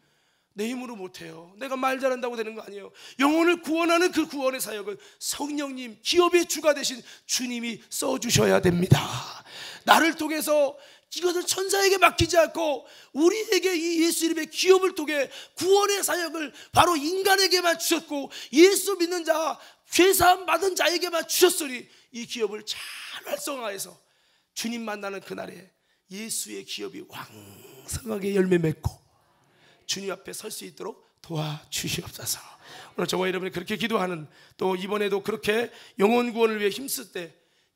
내 힘으로 못해요. 내가 말 잘한다고 되는 거 아니에요. 영혼을 구원하는 그 구원의 사역은 성령님, 기업의 주가 되신 주님이 써주셔야 됩니다. 나를 통해서 이것을 천사에게 맡기지 않고 우리에게 이 예수 이름의 기업을 통해 구원의 사역을 바로 인간에게만 주셨고, 예수 믿는 자, 죄사함 받은 자에게만 주셨으니 이 기업을 잘 활성화해서 주님 만나는 그날에 예수의 기업이 왕성하게 열매 맺고 주님 앞에 설 수 있도록 도와주시옵소서. 오늘 저와 여러분이 그렇게 기도하는, 또 이번에도 그렇게 영혼 구원을 위해 힘쓸 때,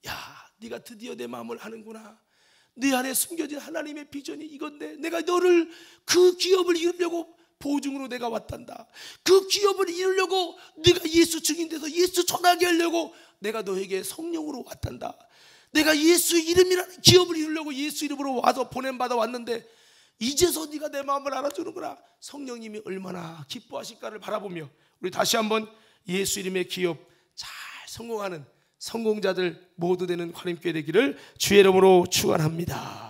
야, 네가 드디어 내 마음을 아는구나. 네 안에 숨겨진 하나님의 비전이 이건데 내가 너를, 그 기업을 이루려고 보증으로 내가 왔단다. 그 기업을 이루려고 네가 예수 증인돼서 예수 전하게 하려고 내가 너에게 성령으로 왔단다. 내가 예수 이름이라는 기업을 이루려고 예수 이름으로 와서 보냄받아 왔는데 이제서 네가 내 마음을 알아주는구나. 성령님이 얼마나 기뻐하실까를 바라보며 우리 다시 한번 예수 이름의 기업 잘 성공하는 성공자들 모두 되는 관임교회 되기를 주의 이름으로 축원합니다.